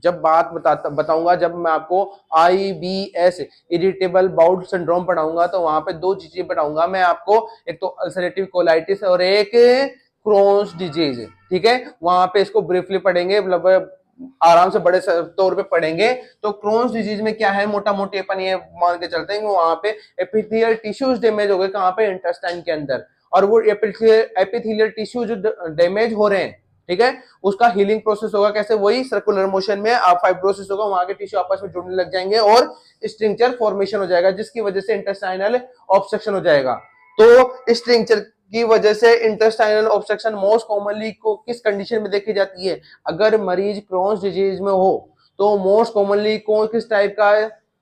A: जब बात बताऊंगा, जब मैं आपको IBS इरिटेबल बाउल सिंड्रोम पढ़ाऊंगा तो वहां पे दो चीजें पढ़ाऊंगा मैं आपको, एक तो अल्सरेटिव कोलाइटिस और एक क्रोन्स डिजीज। ठीक है, वहां पे इसको ब्रीफली पढ़ेंगे, मतलब आराम से बड़े तौर पे पढ़ेंगे। तो क्रोन्स डिजीज में क्या है, मोटा मोटी अपन ये मान के चलते हैं कि वहां पे एपिथेलियल टिश्यूज डैमेज हो गए। कहां पे? इंटेस्टाइन के अंदर। और वो एपिथेलियल टिश्यू जो डैमेज हो रहे हैं, ठीक है, उसका हीलिंग प्रोसेस होगा कैसे? वही सर्कुलर मोशन में आप फाइब्रोसिस होगा, वहां के टिश्यू आपस में जुड़ने लग जाएंगे और स्ट्रिंक्चर फॉर्मेशन हो जाएगा, जिसकी वजह से इंटेस्टाइनल ऑब्स्ट्रक्शन हो जाएगा। तो स्ट्रिंक्चर की वजह से इंटेस्टाइनल ऑब्स्ट्रक्शन मोस्ट कॉमनली को किस कंडीशन में देखी जाती है? अगर मरीज क्रोन्स डिजीज में हो तो मोस्ट कॉमनली कौन किस टाइप का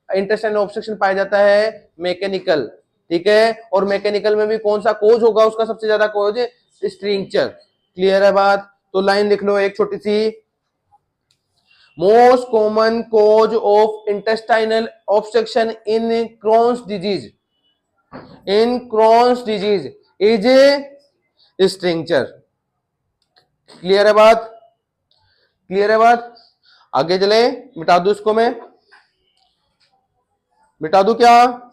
A: इंटेस्टाइनल ऑब्स्ट्रक्शन पाया जाता है? मैकेनिकल। ठीक है, और मैकेनिकल में भी कौन सा कोज होगा? उसका सबसे ज्यादा कोज स्ट्रिंक्चर। क्लियर है बात? तो लाइन लिख लो एक छोटी सी, most common cause of intestinal obstruction in Crohn's disease, in Crohn's disease is stricture. Clear है बात? क्लियर है बात? आगे चले, मिटा दू इसको, मैं मिटा दू क्या?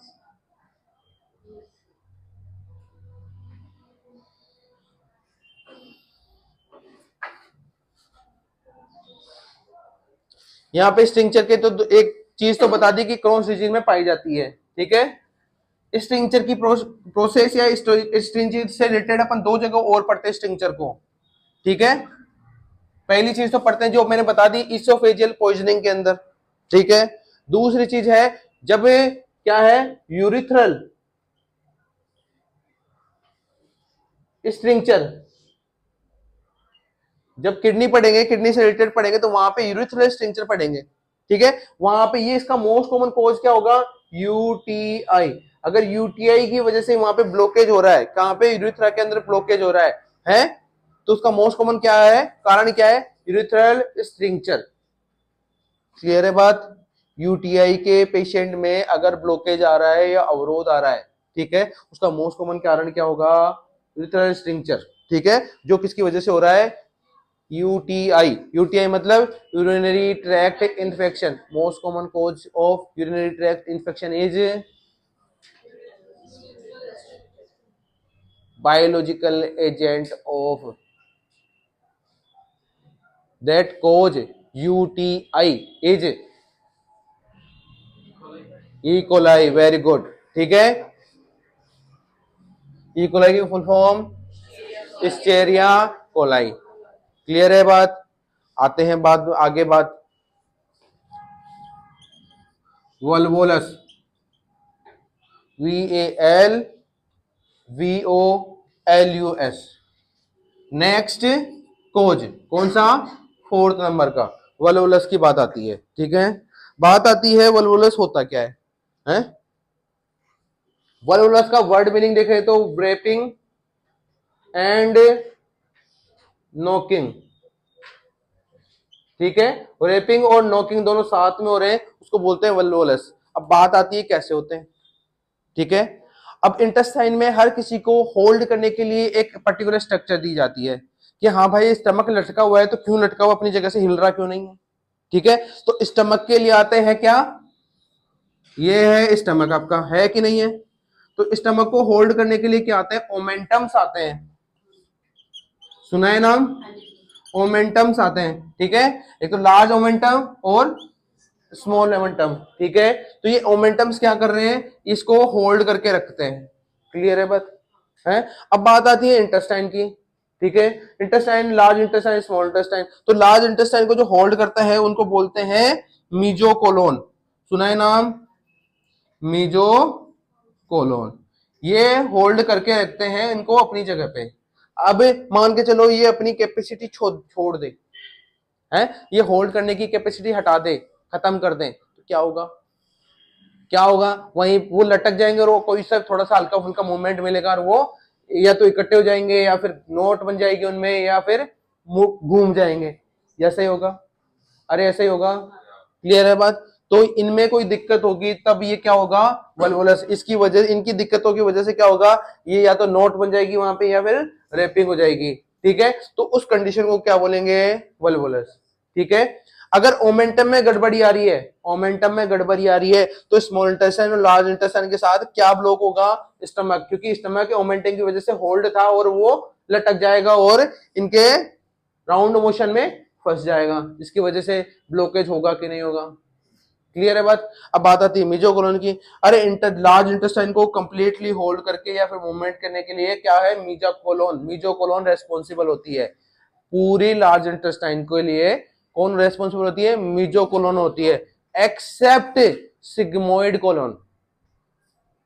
A: यहां पे स्ट्रिंक्चर के तो एक चीज तो बता दी कि क्रोन्स डिजीज में पाई जाती है। ठीक है, स्ट्रिंक्चर की प्रोसेस या स्ट्रिंक्चर से रिलेटेड अपन दो जगह और पढ़ते हैं स्ट्रिंक्चर को। ठीक है, पहली चीज तो पढ़ते हैं जो मैंने बता दी, इसोफेजियल पॉइजनिंग के अंदर। ठीक है, दूसरी चीज है जब क्या है, यूरिथ्रल स्ट्रिंक्चर, जब किडनी पढ़ेंगे, किडनी से रिलेटेड पढ़ेंगे तो वहां पे यूरिथ्रल स्ट्रिंक्चर पढ़ेंगे। ठीक है, वहां पे ये इसका मोस्ट कॉमन कॉज क्या होगा? यूटीआई। अगर यूटीआई की वजह से वहां पे ब्लॉकेज हो रहा है, कहां पे? यूरिथ्रा के अंदर ब्लॉकेज हो रहा है तो उसका मोस्ट कॉमन क्या है, कारण क्या है? यूरिथ्रल स्ट्रिंक्चर। क्लियर है बात? यूटीआई के पेशेंट में अगर ब्लॉकेज आ रहा है या अवरोध आ रहा है, ठीक है, उसका मोस्ट कॉमन कारण क्या होगा? यूरिथ्रल स्ट्रिंक्चर। ठीक है, जो किसकी वजह से हो रहा है? यूटीआई। यूटीआई मतलब urinary tract infection. Most common cause of urinary tract infection is biological agent of that cause UTI is E. coli। Very good. ठीक है, ई कोलाई की full form Escherichia coli। Clear है बात? आते हैं बात आगे, बात वल्वोलस, VALVOLUS। नेक्स्ट कोज कौन सा? फोर्थ नंबर का वल्वोलस की बात आती है। ठीक है, बात आती है वल्वोलस होता क्या है? वल्वोलस का वर्ड मीनिंग देखें तो व्रेपिंग एंड नॉकिंग, ठीक है, रेपिंग और नॉकिंग दोनों साथ में हो रहे हैं, उसको बोलते हैं वल्वोलस। अब बात आती है कैसे होते हैं, ठीक है। अब इंटेस्टाइन में हर किसी को होल्ड करने के लिए एक पर्टिकुलर स्ट्रक्चर दी जाती है कि हाँ भाई स्टमक लटका हुआ है तो क्यों लटका हुआ, अपनी जगह से हिल रहा क्यों नहीं है, ठीक है। तो स्टमक के लिए आते हैं क्या, ये है स्टमक आपका, है कि नहीं है। तो स्टमक को होल्ड करने के लिए क्या आते हैं, ओमेंटम्स आते हैं, सुना है नाम, ओमेंटम्स आते हैं, ठीक है। एक तो लार्ज ओमेंटम और स्मॉल मोमेंटम, ठीक है। तो ये मोमेंटम्स क्या कर रहे हैं, इसको होल्ड करके रखते हैं, क्लियर है बात है। अब बात आती है इंटेस्टाइन की, ठीक है। Intestine, large intestine, small intestine. तो लार्ज इंटेस्टाइन को जो होल्ड करता है उनको बोलते हैं मीजोकोलोन, सुना है नाम, मीजोकोलोन। ये होल्ड करके रखते हैं इनको अपनी जगह पे। अब मान के चलो ये अपनी कैपेसिटी छोड़ दे, है, ये होल्ड करने की कैपेसिटी हटा दे, खत्म कर दें, तो क्या होगा, क्या होगा, वहीं वो लटक जाएंगे और वो कोई सा थोड़ा सा हल्का फुल्का मूवमेंट मिलेगा और वो या तो इकट्ठे हो जाएंगे या फिर नोट बन जाएगी उनमें या फिर घूम जाएंगे, ऐसा ही होगा, अरे ऐसा ही होगा, क्लियर है बात। तो इनमें कोई दिक्कत होगी तब ये क्या होगा, वल्वोलस। इसकी वजह, इनकी दिक्कतों की वजह से क्या होगा, ये या तो नोट बन जाएगी वहां पे या फिर रैपिंग हो जाएगी, ठीक है। तो उस कंडीशन को क्या बोलेंगे, वल्वोलस, ठीक है। अगर ओमेंटम में गड़बड़ी आ रही है, ओमेंटम में गड़बड़ी आ रही है, तो स्मॉल इंटेस्टाइन और लार्ज इंटेस्टाइन के साथ क्या ब्लॉक होगा, स्टमक, क्योंकि स्टमक के ओमेंटम की वजह से होल्ड था और वो लटक जाएगा और इनके राउंड मोशन में फंस जाएगा, जिसकी वजह से ब्लॉकेज होगा कि नहीं होगा, क्लियर है बात। अब बात आती है मीजोकोलोन की। अरे लार्ज इंटेस्टाइन को कंप्लीटली होल्ड करके या फिर मूवमेंट करने के लिए क्या है, मीजोकोलोन, मीजोकोलोन रेस्पॉन्सिबल होती है। पूरी लार्ज इंटेस्टाइन के लिए कौन रेस्पॉन्सिबल होती है, मीजोकोलोन होती है, एक्सेप्ट सिग्मोइड कोलोन,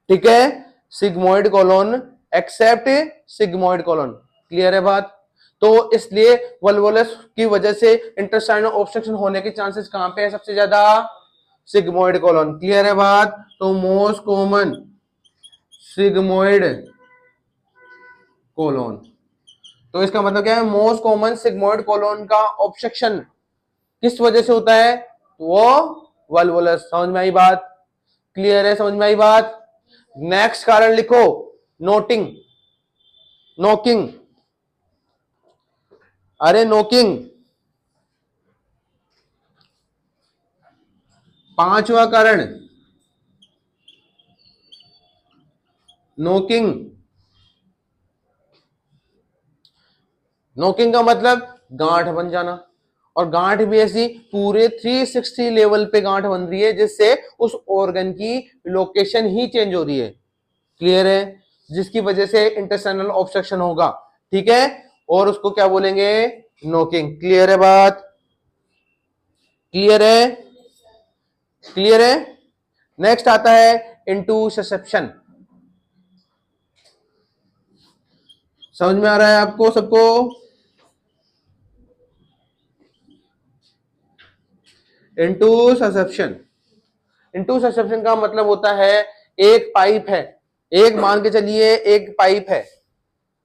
A: ठीक है, sigmoid colon except sigmoid colon, clear है बात। तो इसलिए वल्वोलस की वजह से इंटेस्टाइनल ऑब्स्ट्रक्शन होने के चांसेस कहां पे है सबसे ज्यादा, सिग्मोइड कोलोन, क्लियर है बात। तो मोस्ट कॉमन सिग्मोइड कोलोन, तो इसका मतलब क्या है, मोस्ट कॉमन सिग्मोइड कोलोन का ऑब्स्ट्रक्शन किस वजह से होता है, वो वल्वोलस, समझ में आई बात, क्लियर है, समझ में आई बात। नेक्स्ट कारण लिखो, नोटिंग, नोकिंग, अरे नोकिंग, पांचवा कारण नोकिंग। नोकिंग का मतलब गांठ बन जाना, और गांठ भी ऐसी पूरे 360 लेवल पे गांठ बन रही है जिससे उस ऑर्गन की लोकेशन ही चेंज हो रही है, क्लियर है, जिसकी वजह से इंटेस्टाइनल ऑब्स्ट्रक्शन होगा, ठीक है। और उसको क्या बोलेंगे, नोकिंग, क्लियर है बात, क्लियर है, क्लियर है। नेक्स्ट आता है इंटूससेप्शन, समझ में आ रहा है आपको सबको, इंटूससेप्शन, इंटूससेप्शन का मतलब होता है एक पाइप है, एक मान के चलिए एक पाइप है,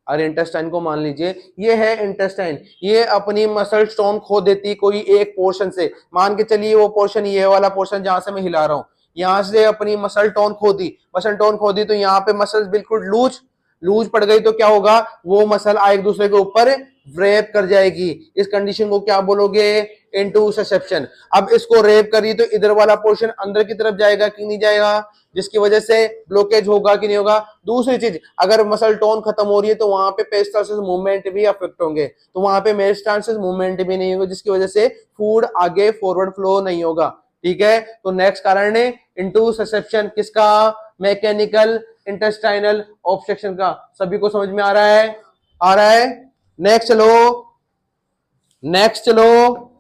A: अरे इंटेस्टाइन को मान लीजिए ये है इंटेस्टाइन, ये अपनी मसल स्टोन खो देती कोई एक पोर्शन से, मान के चलिए वो पोर्शन, ये वाला पोर्शन जहां से मैं हिला रहा हूं, यहां से अपनी मसल टोन खो दी, मसल टोन खो दी, तो यहाँ पे मसल बिल्कुल लूज लूज पड़ गई, तो क्या होगा, वो मसल एक दूसरे के ऊपर रेप कर जाएगी, इस कंडीशन को क्या बोलोगे, इंटूससेप्शन। अब इसको रेप करी तो इधर वाला पोर्शन अंदर की तरफ जाएगा कि नहीं जाएगा, जिसकी वजह से ब्लॉकेज होगा कि नहीं होगा। दूसरी चीज, अगर मसल टोन खत्म हो रही है तो वहां पे पेरिस्टालसिस मूवमेंट भी अफेक्ट होंगे, तो वहां पे मेरिस्टालसिस मूवमेंट भी नहीं होगा, जिसकी वजह से फूड आगे फॉरवर्ड फ्लो नहीं होगा, ठीक है। तो नेक्स्ट कारण है इंटूससेप्शन, किसका, मैकेनिकल इंटेस्टाइनल ऑब्स्ट्रक्शन का। सभी को समझ में आ रहा है, आ रहा है। नेक्स्ट चलो, नेक्स्ट चलो,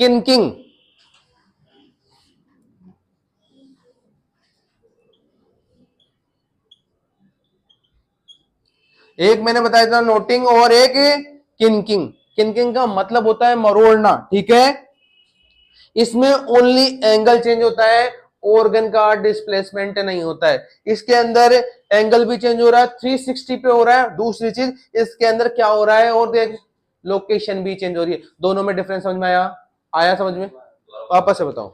A: किनकिंग, एक मैंने बताया था नोटिंग और एक किनकिंग। किनकिंग का मतलब होता है मरोड़ना, ठीक है। इसमें ओनली एंगल चेंज होता है, ऑर्गन का डिस्प्लेसमेंट नहीं होता है। इसके अंदर एंगल भी चेंज हो रहा है, 360 पे हो रहा है। दूसरी चीज इसके अंदर क्या हो रहा है, और देख लोकेशन भी चेंज हो रही है। दोनों में डिफरेंस समझ में आया? आया समझ में? वापस से बताओ,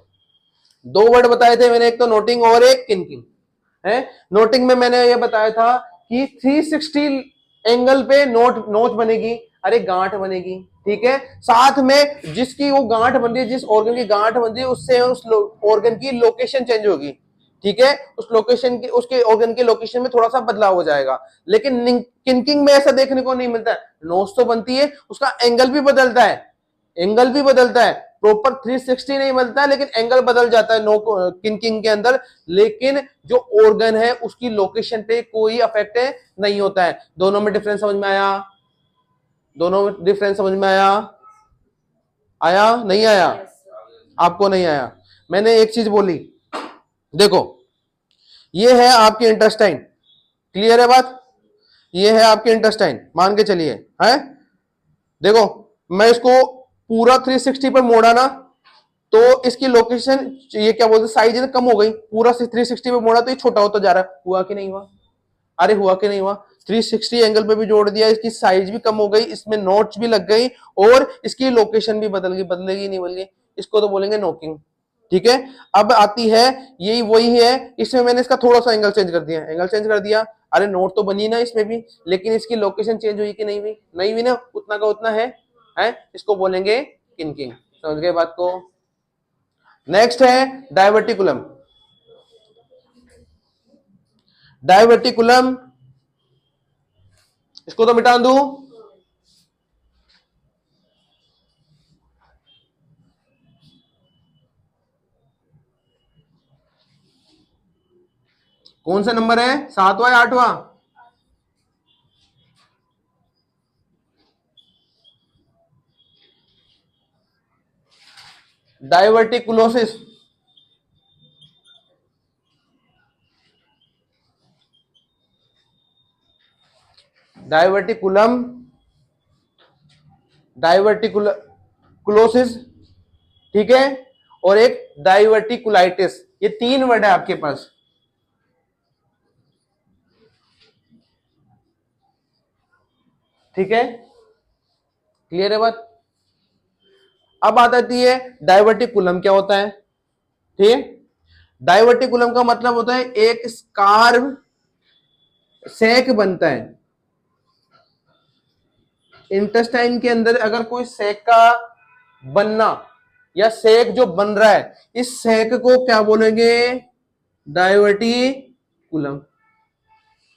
A: दो वर्ड बताए थे मैंने, एक तो नोटिंग और एक किनकिंग है। नोटिंग में मैंने ये बताया था कि 360 एंगल पे नोच बनेगी, अरे गांठ बनेगी, ठीक है। साथ में जिसकी वो गांठ बन रही है, जिस ऑर्गन की गांठ बन रही है, उससे उस ऑर्गन की लोकेशन चेंज होगी, ठीक है। उस लोकेशन की, उसके ऑर्गन की लोकेशन में थोड़ा सा बदलाव हो जाएगा। लेकिन किनकिंग में ऐसा देखने को नहीं मिलता है। नोच तो बनती है, उसका एंगल भी बदलता है, एंगल भी बदलता है। प्रॉपर 360 नहीं मिलता है, लेकिन एंगल बदल जाता है नो किनकिंग के अंदर। लेकिन जो ऑर्गन है उसकी लोकेशन पे कोई अफेक्ट नहीं होता है। दोनों में डिफरेंस समझ में आया? दोनों में डिफरेंस समझ में आया? आया नहीं आया? आपको नहीं आया? मैंने एक चीज बोली, देखो ये है आपके इंटेस्टाइन, क्लियर है बात? ये है आपके इंटेस्टाइन, मान के चलिए है। देखो मैं इसको पूरा 360 पर मोड़ा ना, तो इसकी लोकेशन, ये क्या बोलते, साइज कम हो गई। पूरा 360 पे मोड़ा तो ये छोटा होता जा रहा है। हुआ कि नहीं हुआ? अरे हुआ कि नहीं हुआ? 360 एंगल पे भी जोड़ दिया, इसकी साइज भी कम हो गई, इसमें नोट्स भी लग गई, और इसकी लोकेशन भी बदल गई। बदलेगी नहीं बदलेगी? इसको तो बोलेंगे नोकिंग, ठीक है। अब आती है, यही वही है, इसमें मैंने इसका थोड़ा सा एंगल चेंज कर दिया, एंगल चेंज कर दिया। अरे नोट तो बनी ना इसमें भी, लेकिन इसकी लोकेशन चेंज हुई कि नहीं हुई? नहीं हुई ना, उतना का उतना है। इसको बोलेंगे किनकिंग। समझ गए बात को? नेक्स्ट है डायवर्टिकुलम। डायवर्टिकुलम, इसको तो मिटा दूं। कौन सा नंबर है, 7वां या 8वां? डायवर्टिकुलोसिस, डायवर्टिकुलम, डायवर्टिकुलोसिस, ठीक है। और एक डाइवर्टिकुलाइटिस, ये तीन वर्ड है आपके पास, ठीक है। क्लियर है बात? अब आ जाती है डाइवर्टिकुलम क्या होता है, ठीक है। डाइवर्टिकुलम का मतलब होता है एक स्कार्व सेक बनता है इंटेस्टाइन के अंदर। अगर कोई सेक का बनना या सेक जो बन रहा है, इस सेक को क्या बोलेंगे? डायवर्टिकुलम।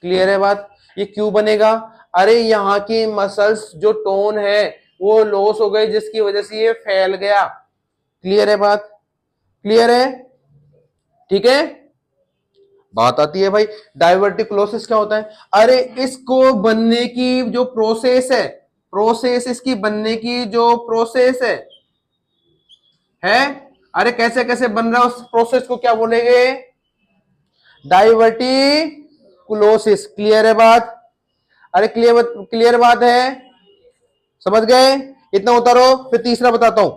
A: क्लियर है बात? ये क्यों बनेगा? अरे यहाँ की मसल्स जो टोन है वो लॉस हो गई, जिसकी वजह से ये फैल गया। क्लियर है बात? क्लियर है? ठीक है। बात आती है भाई, डाइवर्टिकुलोसिस क्या होता है? अरे इसको बनने की जो प्रोसेस है, प्रोसेस इसकी बनने की जो प्रोसेस है, अरे कैसे कैसे बन रहा है, उस प्रोसेस को क्या बोलेंगे? डाइवर्टिकुलोसिस। क्लियर है बात? अरे क्लियर, क्लियर बात है? समझ गए? इतना उतारो, फिर तीसरा बताता हूं।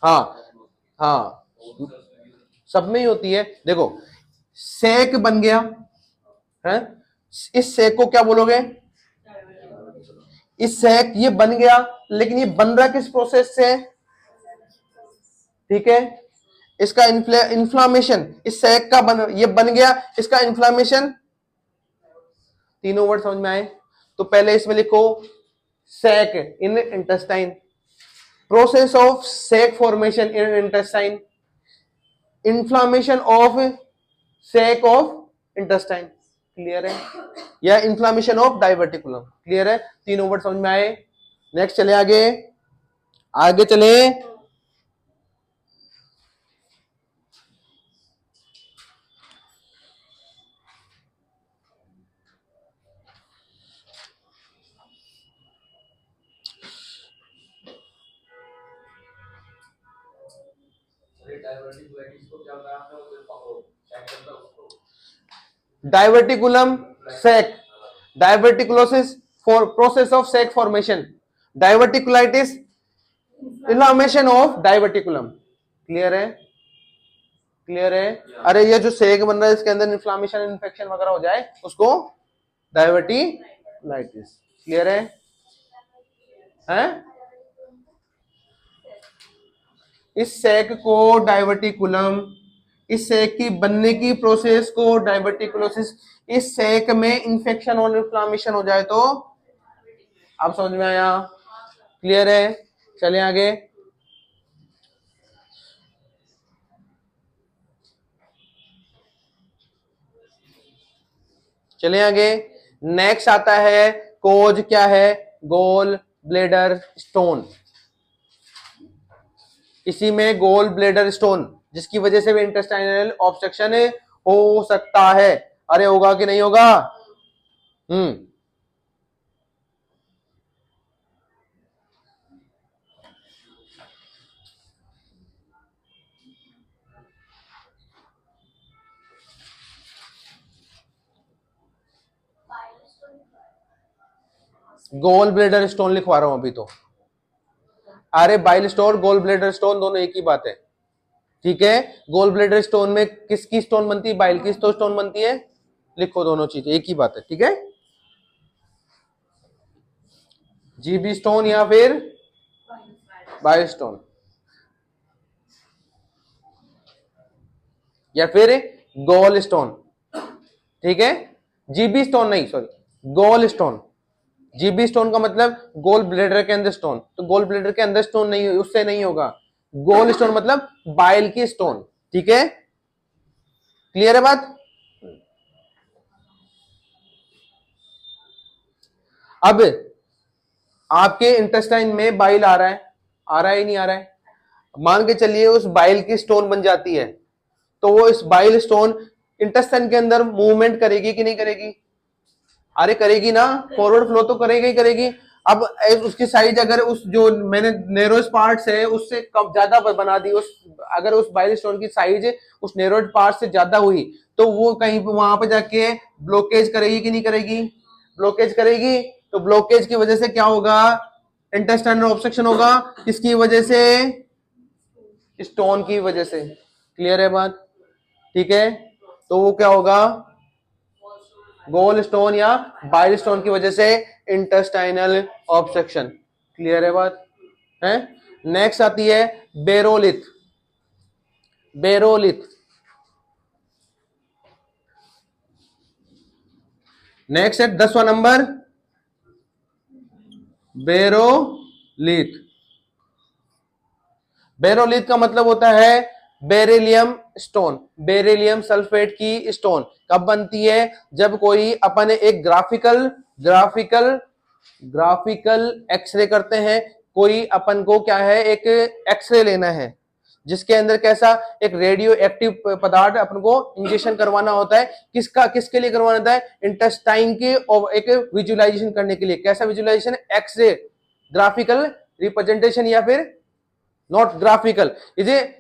A: हाँ हाँ, सब में ही होती है। देखो सेक बन गया है, इस सेक को क्या बोलोगे? इस सेक, ये बन गया, लेकिन ये बन रहा किस प्रोसेस से? ठीक है। इसका इन्फ्लामेशन, इस सेक का ये बन गया, इसका इन्फ्लामेशन। तीनों वर्ड समझ में आए? तो पहले इसमें लिखो sac in intestine, process of sac formation in intestine, inflammation of sac of intestine. Clear है? या इन्फ्लामेशन ऑफ डाइवर्टिकुलम। क्लियर है? तीनों वर्ड समझ में आए? नेक्स्ट चले आगे, आगे चले। Diverticulum sac, diverticulosis for process of sac formation. Diverticulitis, inflammation of diverticulum. Clear है? क्लियर है? अरे ये जो सेक बन रहा है इसके अंदर इन्फ्लामेशन इन्फेक्शन वगैरह हो जाए उसको डायवर्टिकुलाइटिस. क्लियर है? हैं? इस सेक को डायवर्टिकुलम, इस सेक की बनने की प्रोसेस को डायवर्टिकुलोसिस, इस सेक में इंफेक्शन और इन्फ्लामेशन हो जाए तो आप समझ में आया? क्लियर है? चले आगे. चले आगे. नेक्स्ट आता है कोज. क्या है? Gall bladder stone. इसी में गोल ब्लेडर स्टोन जिसकी वजह से भी इंटेस्टाइनल ऑब्स्ट्रक्शन हो सकता है. अरे होगा कि नहीं होगा? गोल ब्लेडर स्टोन लिखवा रहा हूं अभी तो. अरे bile stone gall bladder stone दोनों एक ही बात है. ठीक है? गोल ब्लेडर स्टोन में किसकी स्टोन बनती है? बाइल की तो स्टोन बनती है. लिखो दोनों चीज एक ही बात है. ठीक है? जीबी स्टोन या फिर बाइल स्टोन या फिर गोल स्टोन. ठीक है? जीबी स्टोन नहीं, सॉरी, गोल स्टोन. जीबी स्टोन का मतलब गोल ब्लेडर के अंदर स्टोन. तो गोल ब्लेडर के अंदर स्टोन नहीं, उससे नहीं होगा. गोल स्टोन मतलब बाइल की स्टोन. ठीक है? क्लियर है बात? अब आपके इंटेस्टाइन में बाइल आ रहा है, आ रहा है ही नहीं आ रहा है. मान के चलिए उस बाइल की स्टोन बन जाती है तो वो इस बाइल स्टोन इंटेस्टाइन के अंदर मूवमेंट करेगी कि नहीं करेगी? अरे करेगी ना. फॉरवर्ड फ्लो तो करेगी ही करेगी. अब उसकी साइज अगर उस जो मैंने नेरोस पार्ट है उससे कम ज्यादा बना दी, उस अगर उस बाइल स्टोन की साइज उस नेरोड पार्ट से ज्यादा हुई तो वो कहीं वहां पे जाके ब्लॉकेज करेगी कि नहीं करेगी? ब्लॉकेज करेगी. तो ब्लॉकेज की वजह से क्या होगा? इंटेस्टाइनल ऑब्स्ट्रक्शन होगा. किसकी वजह से? स्टोन की वजह से. क्लियर है बात? ठीक है? तो वो क्या होगा? गोल स्टोन या बाइल स्टोन की वजह से इंटेस्टाइनल ऑब्स्ट्रक्शन. क्लियर है बात? है? नेक्स्ट आती है बेरोलिथ. बेरोलिथ. नेक्स्ट है 10वां नंबर बेरोलिथ. बेरोलिथ का मतलब होता है बेरिलियम स्टोन. बेरिलियम सल्फेट की स्टोन कब बनती है? जब कोई अपन एक ग्राफिकल एक्सरे करते हैं. कोई अपन को क्या है, एक एक्सरे लेना है जिसके अंदर कैसा एक रेडियो एक्टिव पदार्थ अपन को इंजेक्शन करवाना होता है. किसका, किसके लिए करवाना होता है? इंटेस्टाइन के एक विजुअलाइजेशन करने के लिए. कैसा विजुअलाइजेशन? एक्सरे, ग्राफिकल रिप्रेजेंटेशन या फिर नॉट ग्राफिकल, इसे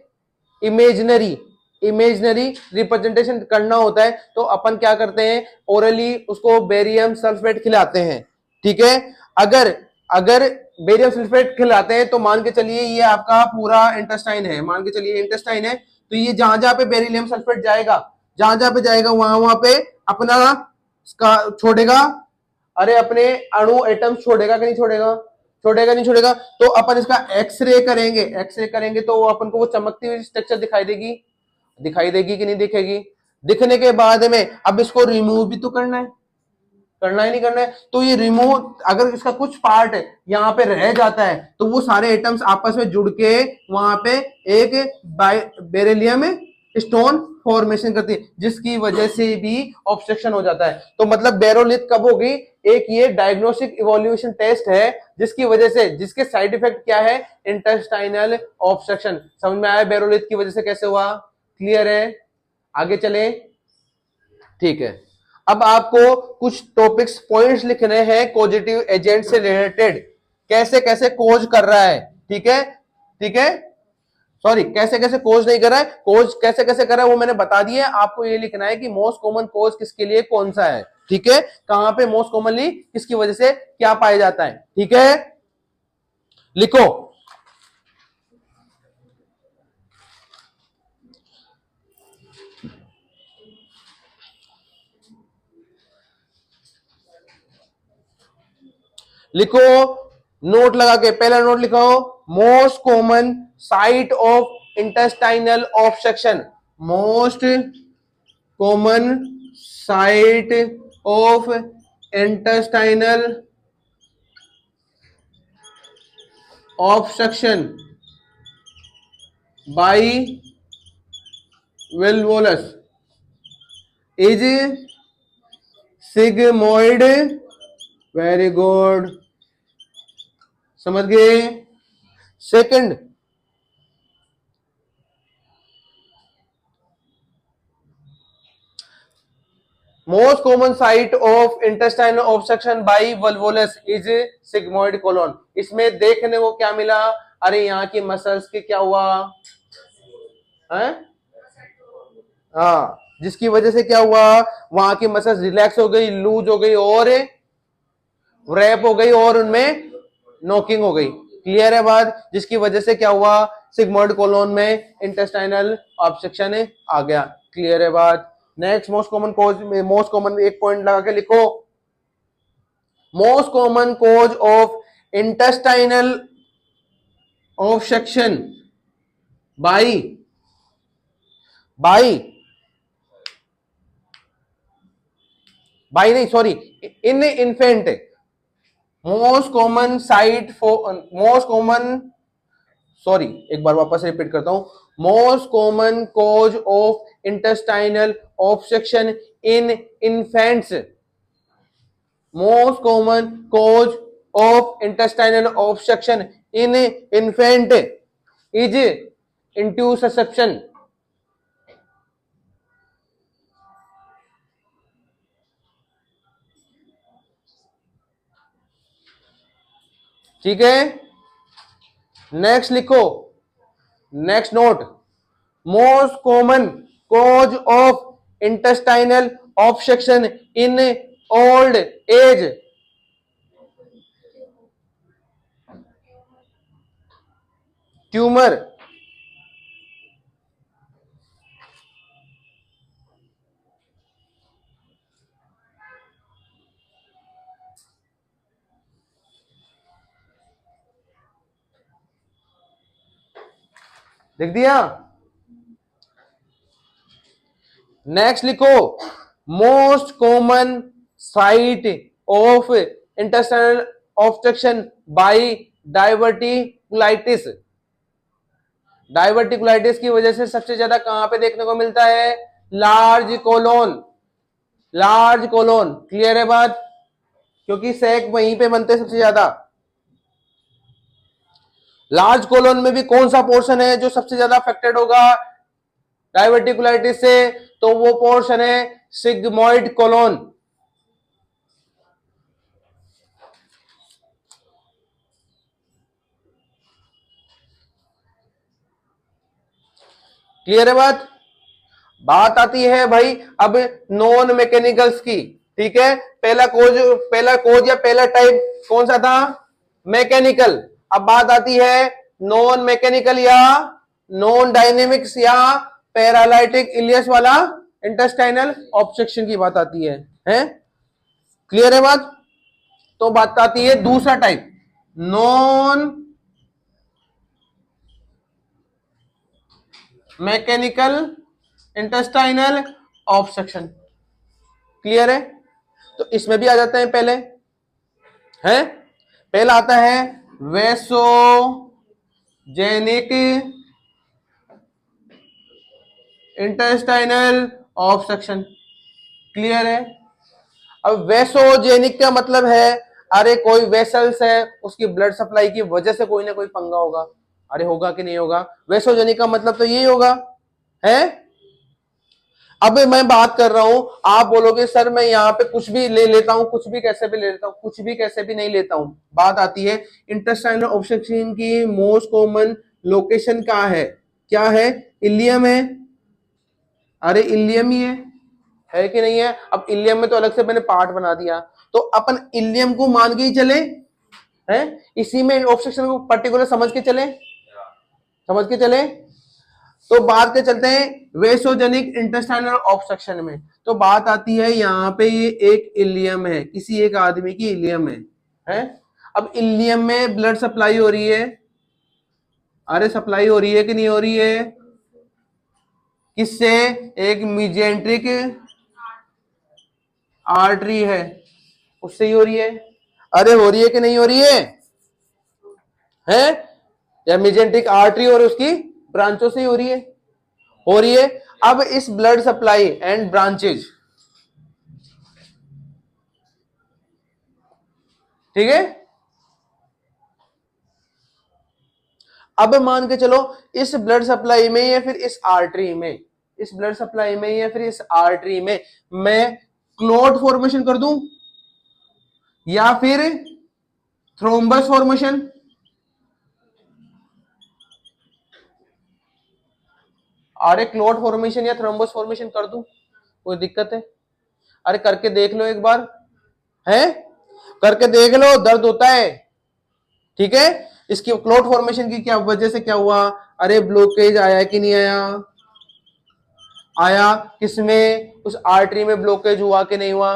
A: इमेजनरी रिप्रेजेंटेशन करना होता है. तो अपन क्या करते हैं? ओरली उसको बेरियम सल्फेट खिलाते हैं. ठीक है? अगर अगर बेरियम सल्फेट खिलाते हैं तो मान के चलिए ये आपका पूरा इंटेस्टाइन है. मान के चलिए इंटेस्टाइन है तो ये जहां जहां पे बेरिलियम सल्फेट जाएगा, जहां जहां पे जाएगा वहां वहां पे अपना छोड़ेगा. अरे अपने अणु एटम छोड़ेगा कि नहीं छोड़ेगा? छोड़ेगा नहीं छोड़ेगा? तो अपन इसका एक्सरे करेंगे. एक्सरे करेंगे तो अपन को वो चमकती हुई स्ट्रक्चर दिखाई देगी. दिखाई देगी कि नहीं दिखेगी? दिखने के बाद में अब इसको रिमूव भी तो करना है. करना ही नहीं करना है. तो ये रिमूव, अगर इसका कुछ पार्ट यहाँ पे रह जाता है तो वो सारे एटम्स आपस में जुड़ के वहां पे एक बेरिलियम स्टोन फॉर्मेशन करती है जिसकी वजह से भी ऑब्स्ट्रक्शन हो जाता है. तो मतलब बेरोलिथ कब होगी? एक ये डायग्नोस्टिक इवोल्यूशन टेस्ट है जिसकी वजह से, जिसके साइड इफेक्ट क्या है? Intestinal obstruction. समझ में आया बेरोलिथ की वजह से कैसे हुआ? क्लियर है? आगे चले. ठीक है? अब आपको कुछ टॉपिक्स पॉइंट्स लिखने हैं कोजेटिव एजेंट से रिलेटेड. कैसे कैसे कोज कर रहा है. ठीक है? ठीक है? सॉरी, कैसे कैसे कोज नहीं कर रहा है, कोज कैसे कैसे कर रहा है वो मैंने बता दिया. आपको ये लिखना है कि मोस्ट कॉमन कोज किसके लिए कौन सा है. ठीक है, कहां पे मोस्ट कॉमनली किसकी वजह से क्या पाया जाता है, ठीक है, लिखो। लिखो, नोट लगा के, पहला नोट लिखो, most common site of intestinal obstruction, most common site of intestinal obstruction by volvulus is sigmoid, very good, समझ गए। Second, most common site of intestinal obstruction by volvulus is sigmoid colon. इसमें देखने को क्या मिला, अरे यहाँ की मसल्स के क्या हुआ है, हाँ, जिसकी वजह से क्या हुआ, वहां की मसल्स रिलैक्स हो गई, लूज हो गई और रैप हो गई और उनमें नॉकिंग हो गई, क्लियर है बात, जिसकी वजह से क्या हुआ, सिग्मोइड कोलोन में इंटेस्टाइनल ऑब्स्ट्रक्शन आ गया, क्लियर है बात। Next, most common cause, most common एक पॉइंट लगा के लिखो, most common cause of intestinal obstruction by by नहीं, sorry, in infant, most common site for, most common, sorry एक बार वापस रिपीट करता हूं, most common cause of intestinal obstruction in infants, most common cause of intestinal obstruction in infant is intussusception, ठीक है। Next लिखो, next note, most common cause of intestinal obstruction in old age, tumour, लिख दिया। Next लिखो, most common site of intestinal obstruction by diverticulitis, diverticulitis की वजह से सबसे ज्यादा कहां पे देखने को मिलता है, large colon, large colon, clear है बात, क्योंकि सैक वहीं पे बनते सबसे ज्यादा। लार्ज कोलोन में भी कौन सा पोर्शन है जो सबसे ज्यादा अफेक्टेड होगा डायवर्टिकुलाइटिस से, तो वो पोर्शन है सिग्मोइड कोलोन, क्लियर है बात। बात आती है भाई अब नॉन मैकेनिकल्स की, ठीक है, पहला कोज या पहला टाइप कौन सा था, मैकेनिकल। अब बात आती है नॉन मैकेनिकल या नॉन डायनेमिक्स या पैरालाइटिक इलियस वाला इंटेस्टाइनल ऑब्स्ट्रक्शन की बात आती है, क्लियर है बात। तो बात आती है दूसरा type, non mechanical intestinal obstruction, clear है। तो इसमें भी आ जाते हैं पहले, है पहला आता है वेसोजेनिक इंटेस्टाइनल ऑब्स्ट्रक्शन, क्लियर है। अब वेसोजेनिक का मतलब है, अरे कोई वेसल्स है उसकी ब्लड सप्लाई की वजह से कोई ना कोई पंगा होगा, अरे होगा कि नहीं होगा, वेसोजेनिक का मतलब तो यही होगा, है। अब मैं बात कर रहा हूं, आप बोलोगे सर मैं यहाँ पे कुछ भी ले लेता हूं, कुछ भी कैसे भी ले लेता हूं, कुछ भी कैसे भी नहीं लेता हूं। बात आती है इंटेस्टाइनल ऑब्स्ट्रक्शन की मोस्ट कॉमन लोकेशन कहाँ है, क्या है, इलियम है, अरे इलियम ही है, है कि नहीं है? अब इलियम में तो अलग से मैंने पार्ट बना दिया, तो अपन इलियम को मान के ही चले हैं, इसी में ऑब्स्ट्रक्शन को पर्टिकुलर समझ के चले, समझ के चले। तो बात के चलते हैं वेसोजेनिक इंटेस्टाइनल ऑब्स्ट्रक्शन में। तो बात आती है यहाँ पे, ये एक इलियम है, किसी एक आदमी की इलियम है? अब इलियम में ब्लड सप्लाई हो रही है, अरे सप्लाई हो रही है कि नहीं हो रही है? किससे? एक मीजेंट्रिक आर्टरी है, उससे ही हो रही है। अरे हो रही है कि नहीं हो रही है? या मीजेंट्रिक आर्टरी और उसकी ब्रांचों से ही हो रही है, हो रही है। अब इस ब्लड सप्लाई एंड ब्रांचेज, ठीक है, अब मान के चलो इस ब्लड सप्लाई में या फिर इस आर्टरी में, इस ब्लड सप्लाई में या फिर इस आर्टरी में मैं क्लॉट फॉर्मेशन कर दूं या फिर थ्रोम्बस फॉर्मेशन। अरे क्लॉट फॉर्मेशन या थ्रोम्बस फॉर्मेशन कर दूं, कोई दिक्कत है? अरे करके देख लो एक बार, है? करके देख लो, दर्द होता है, ठीक है। इसकी क्लॉट फॉर्मेशन की क्या वजह से क्या हुआ? अरे ब्लॉकेज आया कि नहीं आया? आया। किसमें? उस आर्टरी में ब्लॉकेज हुआ कि नहीं हुआ?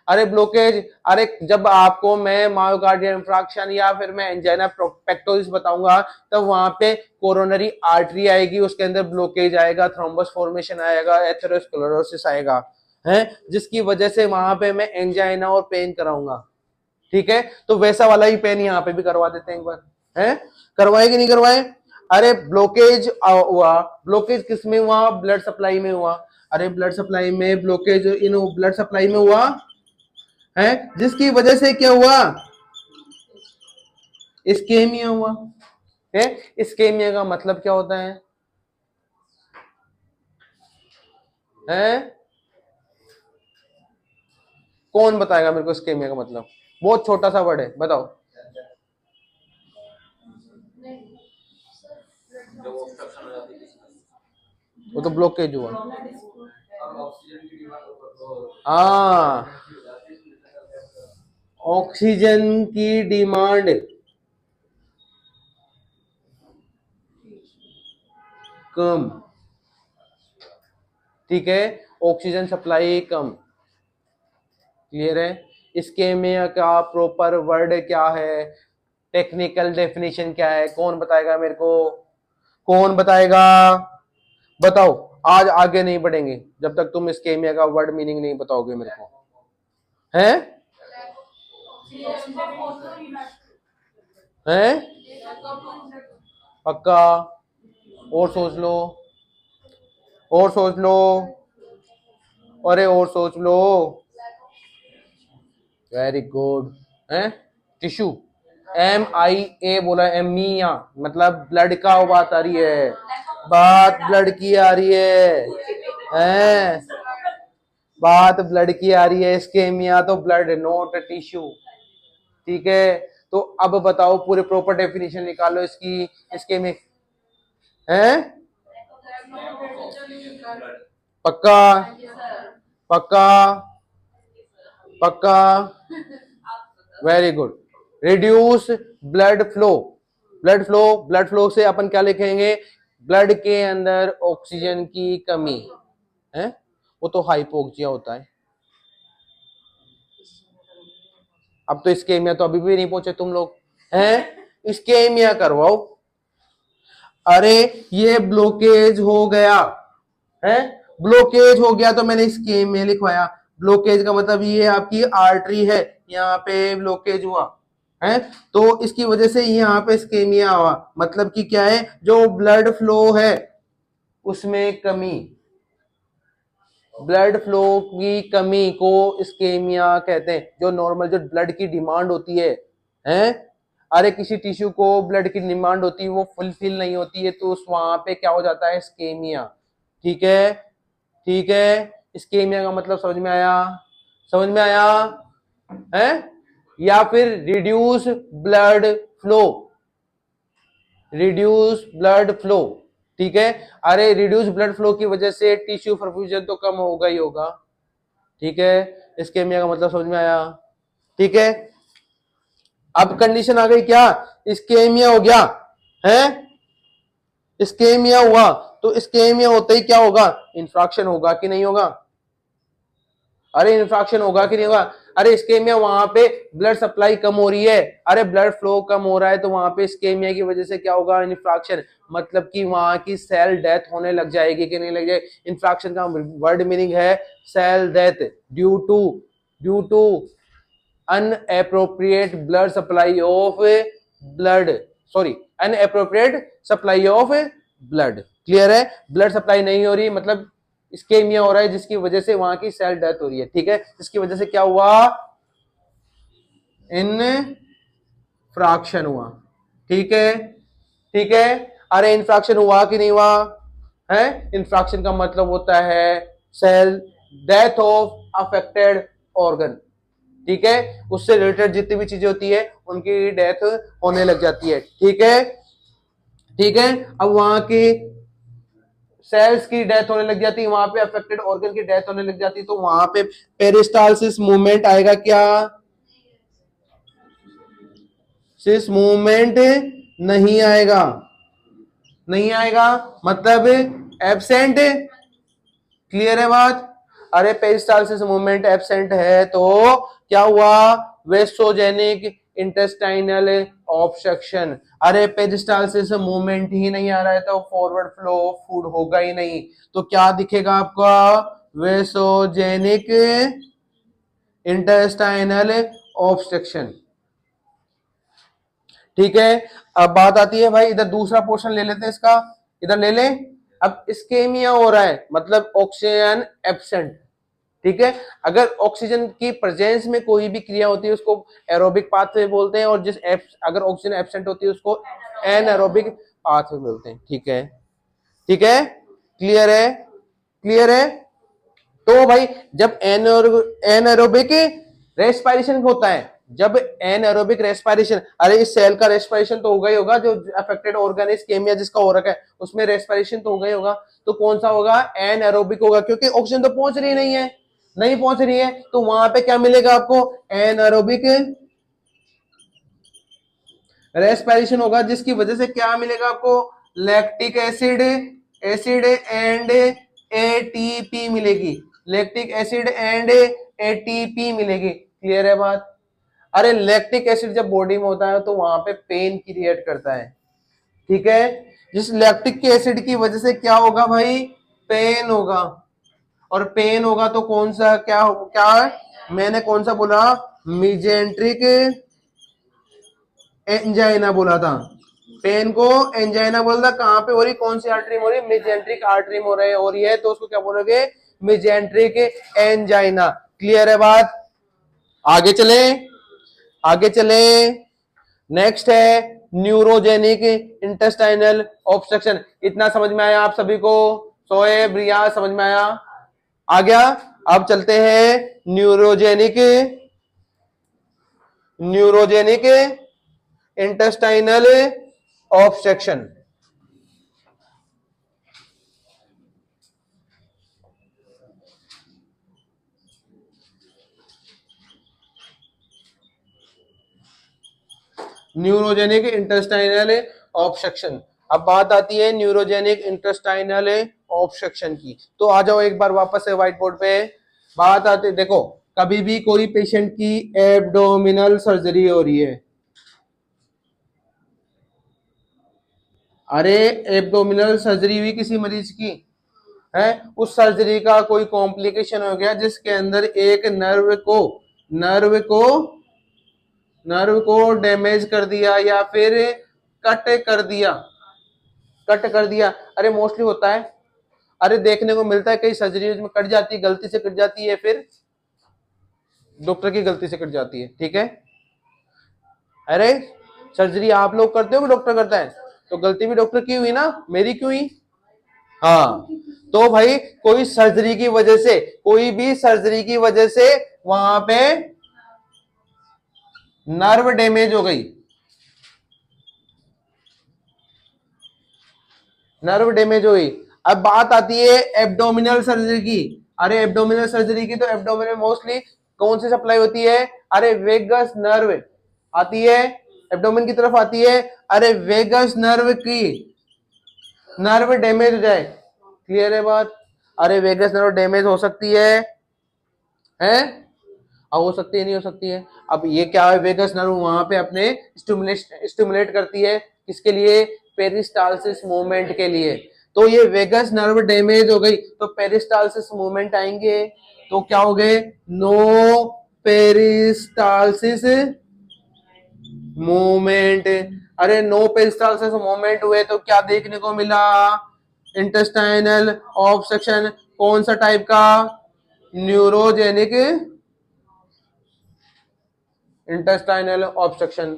A: अरे ब्लॉकेज, अरे जब आपको मैं मायोकार्डियल इंफ्राक्शन या फिर मैं एंजाइना पेक्टोरिस बताऊंगा, तब वहां पे कोरोनरी आर्टरी आएगी, उसके अंदर ब्लॉकेज आएगा, थ्रोम्बस फॉर्मेशन आएगा, एथेरोस्क्लेरोसिस आएगा, है, जिसकी वजह से वहां पे मैं एंजाइना और पेन कराऊंगा, ठीक है। तो वैसा वाला ही पेन यहाँ पे भी करवा देते हैं एक बार, है? करवाए कि नहीं करवाए? अरे ब्लॉकेज हुआ, ब्लॉकेज किस में हुआ? ब्लड सप्लाई में हुआ। अरे ब्लड सप्लाई में ब्लॉकेज इन ब्लड सप्लाई में हुआ है, जिसकी वजह से क्या हुआ? इस्केमिया हुआ है। इस्केमिया का मतलब क्या होता है? कौन बताएगा मेरे को इस्केमिया का मतलब? बहुत छोटा सा वर्ड है, बताओ। वो तो ब्लॉकेज हुआ। हाँ, ऑक्सीजन की डिमांड कम, ठीक है, ऑक्सीजन सप्लाई कम, क्लियर है। इस्केमिया का प्रॉपर वर्ड क्या है, टेक्निकल डेफिनेशन क्या है? कौन बताएगा मेरे को? कौन बताएगा? बताओ। आज आगे नहीं बढ़ेंगे जब तक तुम इस्केमिया का वर्ड मीनिंग नहीं बताओगे मेरे को, है? हैं? पक्का? और सोच लो, और सोच लो, अरे और सोच लो। वेरी गुड, है? टिश्यू, MIA बोला, एमिया मतलब ब्लड का बात आ रही है, बात ब्लड की आ रही है? बात ब्लड की आ रही है। इस्केमिया तो ब्लड, नॉट टिश्यू, ठीक है। तो अब बताओ, पूरे प्रॉपर डेफिनेशन निकालो इसकी, इस्केमिक, है? पक्का? पक्का? पक्का? Very good. Reduce blood flow, blood flow, blood flow से अपन क्या लिखेंगे? ब्लड के अंदर ऑक्सीजन की कमी, है? वो तो हाइपोक्सिया होता है। अब तो इस्केमिया तो अभी भी नहीं पहुंचे तुम लोग, हैं? इस्केमिया करवाओ। अरे ये ब्लॉकेज हो गया, है? ब्लॉकेज हो गया तो मैंने इस्केमिया लिखवाया। ब्लॉकेज का मतलब ये आपकी आर्टरी है, यहाँ पे ब्लॉकेज हुआ है, तो इसकी वजह से यहाँ पे इस्केमिया हुआ। मतलब कि क्या है? जो ब्लड फ्लो है उसमें कमी, ब्लड फ्लो की कमी को इस्केमिया कहते हैं। जो नॉर्मल जो ब्लड की डिमांड होती है? अरे किसी टिश्यू को ब्लड की डिमांड होती है, वो फुलफिल नहीं होती है, तो उस वहां पे क्या हो जाता है? इस्केमिया, ठीक है, ठीक है। इस्केमिया का मतलब समझ में आया? समझ में आया, है? या फिर reduce blood flow, reduce blood flow, ठीक है। अरे रिड्यूस ब्लड फ्लो की वजह से टिश्यू परफ्यूजन तो कम होगा ही होगा, ठीक है, इस्केमिया का मतलब समझ में आया। ठीक है, अब कंडीशन आ गई क्या, इस्केमिया हो गया है, इस्केमिया हुआ, तो इस्केमिया होते ही क्या होगा, इंफ्रैक्शन होगा कि नहीं होगा, अरे इंफ्रैक्शन होगा कि नहीं होगा। अरे इस्केमिया, वहां पे ब्लड सप्लाई कम हो रही है, अरे ब्लड फ्लो कम हो रहा है, तो वहां पे इस्केमिया की वजह से क्या होगा, इंफ्रैक्शन, मतलब कि वहां की सेल डेथ होने लग जाएगी कि नहीं लग जाएगी। इंफ्रैक्शन का वर्ड मीनिंग है cell death, due to inappropriate blood supply of blood, sorry, inappropriate supply of blood. Clear है, ब्लड सप्लाई नहीं हो रही मतलब इस्केमिया हो रहा है, जिसकी वजह से वहां की सेल डेथ हो रही है। ठीक है, जिसकी वजह से क्या हुआ, इनफ्रैक्शन हुआ। ठीक है, ठीक है, अरे इन्फ्रैक्शन हुआ कि नहीं हुआ है, इन्फ्रैक्शन का मतलब होता है cell death of affected organ. ठीक है, उससे रिलेटेड जितनी भी चीजें होती है उनकी डेथ होने लग जाती है। ठीक है, ठीक है, अब वहां की सेल्स की डेथ होने लग जाती है, वहां पे अफेक्टेड ऑर्गन की डेथ होने लग जाती है, तो वहां पे पेरिस्टालसिस मूवमेंट आएगा क्या, सिस मूवमेंट नहीं आएगा, नहीं आएगा मतलब एब्सेंट। क्लियर है बात, अरे पेरिस्टालसिस मूवमेंट एब्सेंट है तो क्या हुआ, वेस्टोजेनिक इंटेस्टाइनल ऑब्स्ट्रक्शन। अरे पेरिस्टालसिस मूवमेंट ही नहीं आ रहा है तो फॉरवर्ड फ्लो ऑफ फूड होगा ही नहीं, तो क्या दिखेगा आपका, वेस्टोजेनिक इंटेस्टाइनल ऑब्स्ट्रक्शन। ठीक है, अब बात आती है भाई, इधर दूसरा पोर्शन ले लेते हैं इसका, इधर ले लें। अब इस्केमिया हो रहा है मतलब ऑक्सीजन एब्सेंट। ठीक है, अगर ऑक्सीजन की प्रेजेंस में कोई भी क्रिया होती है उसको एरोबिक पाथवे बोलते हैं, और अगर ऑक्सीजन एब्सेंट होती है उसको एनएरोबिक पाथवे बोलते हैं। ठीक है, ठीक है, क्लियर है, क्लियर है। तो भाई जब एनएरोबिक रेस्पिरेशन होता है, जब एनएरोबिक रेस्पिरेशन, अरे इस सेल का रेस्पिरेशन तो होगा ही होगा, जो अफेक्टेड ऑर्गन है इस्केमिया जिसका हो रखा है उसमें रेस्पिरेशन तो होगा ही होगा, तो कौन सा होगा, एनएरोबिक होगा, क्योंकि ऑक्सीजन तो पहुंच रही नहीं है, नहीं पहुंच रही है, तो वहां पे क्या मिलेगा आपको, एनएरोबिक रेस्पिरेशन होगा, जिसकी वजह से क्या मिलेगा आपको, lactic acid, acid and ATP मिलेगी, लैक्टिक एसिड एंड एटीपी मिलेगी। क्लियर है बात, अरे लैक्टिक एसिड जब बॉडी में होता है तो वहां पे पेन क्रिएट करता है। ठीक है, जिस लैक्टिक एसिड की वजह से क्या होगा भाई, पेन होगा, और पेन होगा तो कौन सा क्या क्या मैंने कौन सा बोला, मिजेंट्रिक एंजाइना बोला था, पेन को एंजाइना बोला था, कहां पे हो रही, कौन सी आर्टरी में हो रही, मिजेंट्रिक आर्टरी में हो रही है, तो उसको क्या बोलोगे, मिजेंट्रिक एंजाइना। क्लियर है बात, आगे चले, आगे चले, नेक्स्ट है न्यूरोजेनिक इंटेस्टाइनल ऑब्स्ट्रक्शन। इतना समझ में आया आप सभी को, सोएब रियाज समझ में आया, आ गया। अब चलते हैं neurogenic, neurogenic intestinal obstruction. Neurogenic intestinal obstruction, अब बात आती है न्यूरोजेनिक इंटेस्टाइनल ऑब्स्ट्रक्शन की, तो आ जाओ एक बार वापस से व्हाइट बोर्ड पे। बात आती, देखो कभी भी कोई पेशेंट की एब्डोमिनल सर्जरी हो रही है, अरे एब्डोमिनल सर्जरी हुई किसी मरीज की है, उस सर्जरी का कोई कॉम्प्लिकेशन हो गया जिसके अंदर एक नर्व को नर्व को डैमेज कर दिया या फिर कट कर दिया, कट कर दिया, अरे मोस्टली होता है, अरे देखने को मिलता है कई सर्जरीज में कट जाती है, गलती से कट जाती है, फिर डॉक्टर की गलती से कट जाती है। ठीक है, अरे सर्जरी आप लोग करते हो कि डॉक्टर करता है, तो गलती भी डॉक्टर की हुई ना, मेरी क्यों हुई, हाँ, तो भाई कोई सर्जरी की वजह से, कोई भी सर्जरी की वजह से वहां पे नर्व डैमेज हो गई, नर्व डैमेज हुई। अब बात आती है एब्डोमिनल सर्जरी की, अरे एब्डोमिनल सर्जरी की तो एब्डोमिनल मोस्टली कौन सी सप्लाई होती है? अरे वेगस नर्व आती है, एब्डोमेन की तरफ आती है। अरे वेगस नर्व की नर्व डैमेज हो जाए, क्लियर है बात? अरे वेगस नर्व डैमेज हो सकती है? अब हो सकती है, नहीं हो सकती है? अब ये क्या है, वेगस नर्व वहां पे अपने स्टिमुलेट करती है, किसके लिए? पेरिस्टालसिस मूवमेंट के लिए। तो ये वेगस नर्व डैमेज हो गई तो पेरिस्टालसिस मूवमेंट आएंगे, तो क्या हो गए? No peristalsis movement. अरे नो पेरिस्टालसिस मूवमेंट हुए तो क्या देखने को मिला? Intestinal obstruction. कौन सा टाइप का? Neurogenic intestinal obstruction.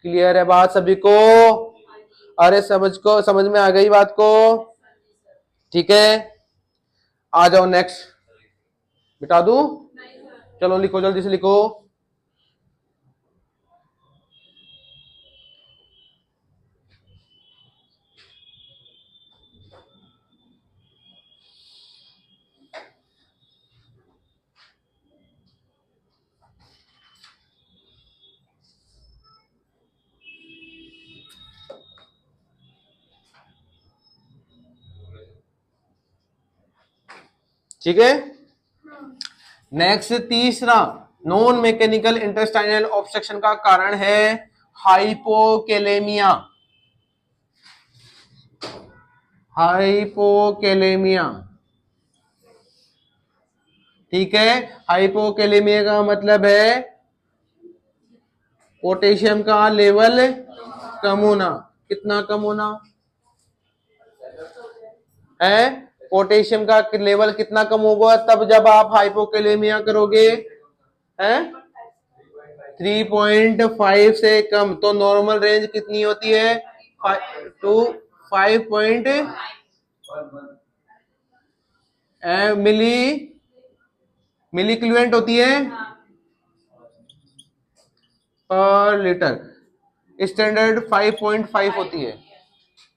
A: क्लियर है बात सभी को? अरे समझ में आ गई बात को? ठीक है, आ जाओ नेक्स्ट। बिठा दूं? चलो लिखो, जल्दी से लिखो। ठीक है, नेक्स्ट तीसरा नॉन मैकेनिकल इंटेस्टाइनल ऑब्स्ट्रक्शन का कारण है हाइपोकेलेमिया। हाइपोकेलेमिया, ठीक है। हाइपोकेलेमिया का मतलब है पोटेशियम का लेवल कम होना। कितना कम होना है? पोटेशियम का लेवल कितना कम होगा तब जब आप हाइपोकेलेमिया करोगे? हैं 3.5 से कम। तो नॉर्मल रेंज कितनी होती है? 5 मिली मिलीक्यूएंट होती है पर लीटर। स्टैंडर्ड 5.5 होती है,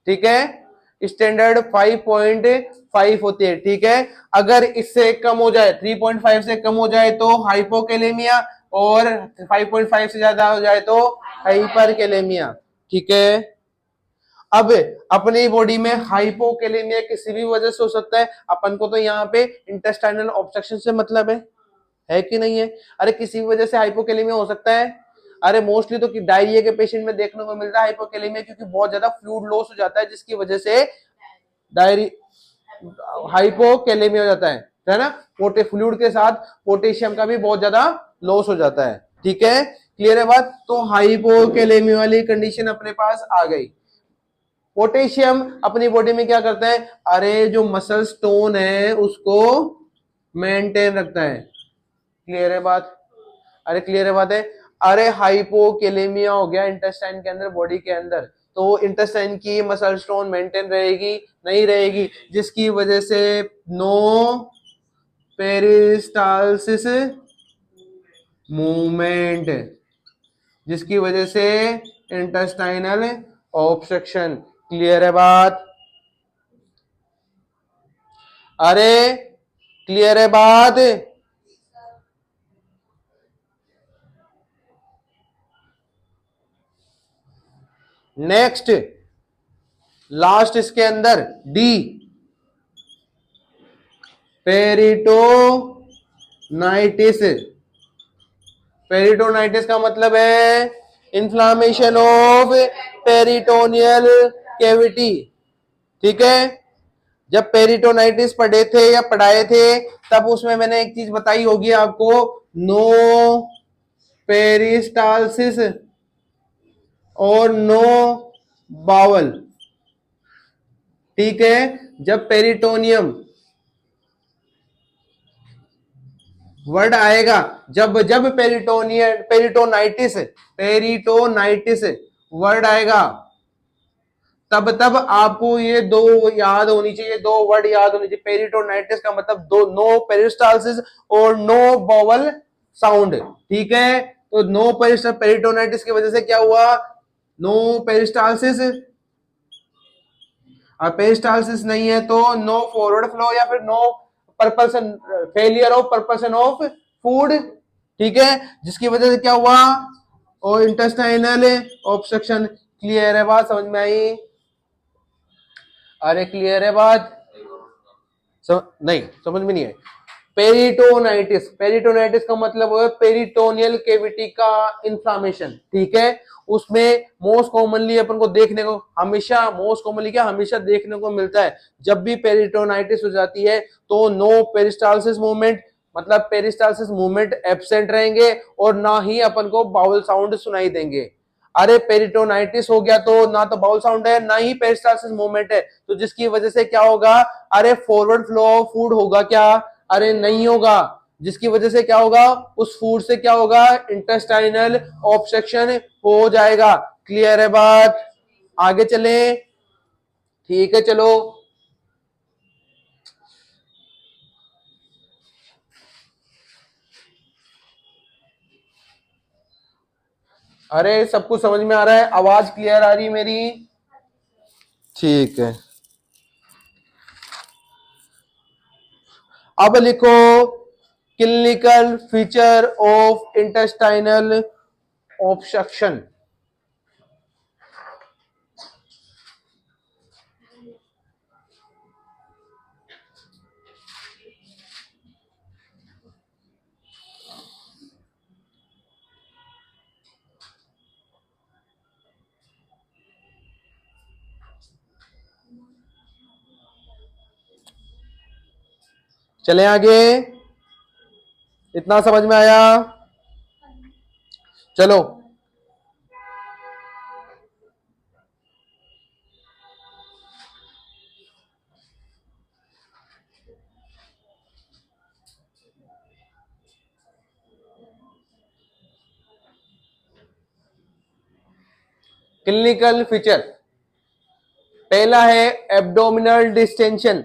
A: ठीक है। स्टैंडर्ड 5.5 होती है, ठीक है। अगर इससे कम हो जाए, 3.5 से कम हो जाए तो हाइपोकेलेमिया, और 5.5 से ज्यादा हो जाए तो हाइपरकेलेमिया, ठीक है। अब अपनी बॉडी में हाइपोकेलेमिया किसी भी वजह से हो सकता है। अपन को तो यहाँ पे इंटेस्टाइनल ऑब्स्ट्रक्शन से मतलब है कि नहीं है? अरे किसी भी वजह से हाइपोकेलेमिया हो सकता है। अरे मोस्टली तो डायरिया के पेशेंट में देखने को मिलता है हाइपोकेलेमिया, क्योंकि बहुत ज्यादा फ्लूइड लॉस हो जाता है, जिसकी वजह से डायरी हाइपोकेलेमिया हो जाता है ना। पोटे फ्लूइड के साथ पोटेशियम का भी बहुत ज्यादा लॉस हो जाता है, ठीक है। क्लियर है बात? तो हाइपोकेलेमिया वाली कंडीशन अपने पास आ गई। पोटेशियम अपनी बॉडी में क्या करता है? अरे जो मसल स्टोन है उसको मेंटेन रखता है। क्लियर है बात? अरे क्लियर है बात है? अरे हाइपोकेलेमिया हो गया इंटेस्टाइन के अंदर, बॉडी के अंदर, तो इंटेस्टाइन की मसल स्टोन मेंटेन रहेगी? नहीं रहेगी, जिसकी वजह से नो पेरिस्टालसिस मूवमेंट, जिसकी वजह से इंटेस्टाइनल ऑब्स्ट्रक्शन। क्लियर है बात? अरे क्लियर है बात? नेक्स्ट लास्ट इसके अंदर डी, पेरिटोनाइटिस। पेरिटोनाइटिस का मतलब है इन्फ्लामेशन ऑफ पेरिटोनियल कैविटी, ठीक है। जब पेरिटोनाइटिस पढ़े थे या पढ़ाए थे तब उसमें मैंने एक चीज बताई होगी आपको, नो पेरिस्टालसिस और नो बावल, ठीक है। जब पेरिटोनियम वर्ड आएगा, जब जब पेरिटोनाइटिस पेरिटोनाइटिस वर्ड आएगा, तब तब आपको ये दो याद होनी चाहिए, दो वर्ड याद होनी चाहिए। पेरिटोनाइटिस का मतलब दो, नो पेरिस्टालसिस और नो बॉवल साउंड, ठीक है। तो नो पेरिटोनाइटिस की वजह से क्या हुआ? No peristalsis. अब पेरिस्टालसिस नहीं है तो नो फॉरवर्ड फ्लो या फिर no propulsion, failure of propulsion of food, ठीक है, जिसकी वजह से क्या हुआ, और इंटेस्टाइनल ऑब्स्ट्रक्शन। क्लियर है बात, समझ में आई? अरे क्लियर है बात? नहीं समझ में नहीं है। पेरिटोनाइटिस, पेरिटोनाइटिस का मतलब है पेरिटोनियल केविटी का इंफ्लामेशन, ठीक है। उसमें मोस्ट कॉमनली अपन को देखने को हमेशा, मोस्ट कॉमनली क्या हमेशा देखने को मिलता है, जब भी पेरिटोनाइटिस हो जाती है तो नो पेरिस्टालसिस मूवमेंट, मतलब पेरिस्टालसिस मूवमेंट एब्सेंट रहेंगे और ना ही अपन को बाउल साउंड सुनाई देंगे। अरे पेरिटोनाइटिस हो गया तो ना तो बाउल साउंड है ना ही पेरिस्टालसिस मूवमेंट है, तो जिसकी वजह से क्या होगा, अरे फॉरवर्ड फ्लो ऑफ फूड होगा क्या, अरे नहीं होगा, जिसकी वजह से क्या होगा, उस फूड से क्या होगा, इंटेस्टाइनल ऑब्स्ट्रक्शन हो जाएगा। क्लियर है बात? आगे चले, ठीक है चलो। अरे सब कुछ समझ में आ रहा है, आवाज क्लियर आ रही है मेरी? ठीक है, अब लिखो clinical feature of intestinal obstruction. चले आगे, इतना समझ में आया? चलो, क्लिनिकल फीचर पहला है एब्डोमिनल डिस्टेंशन।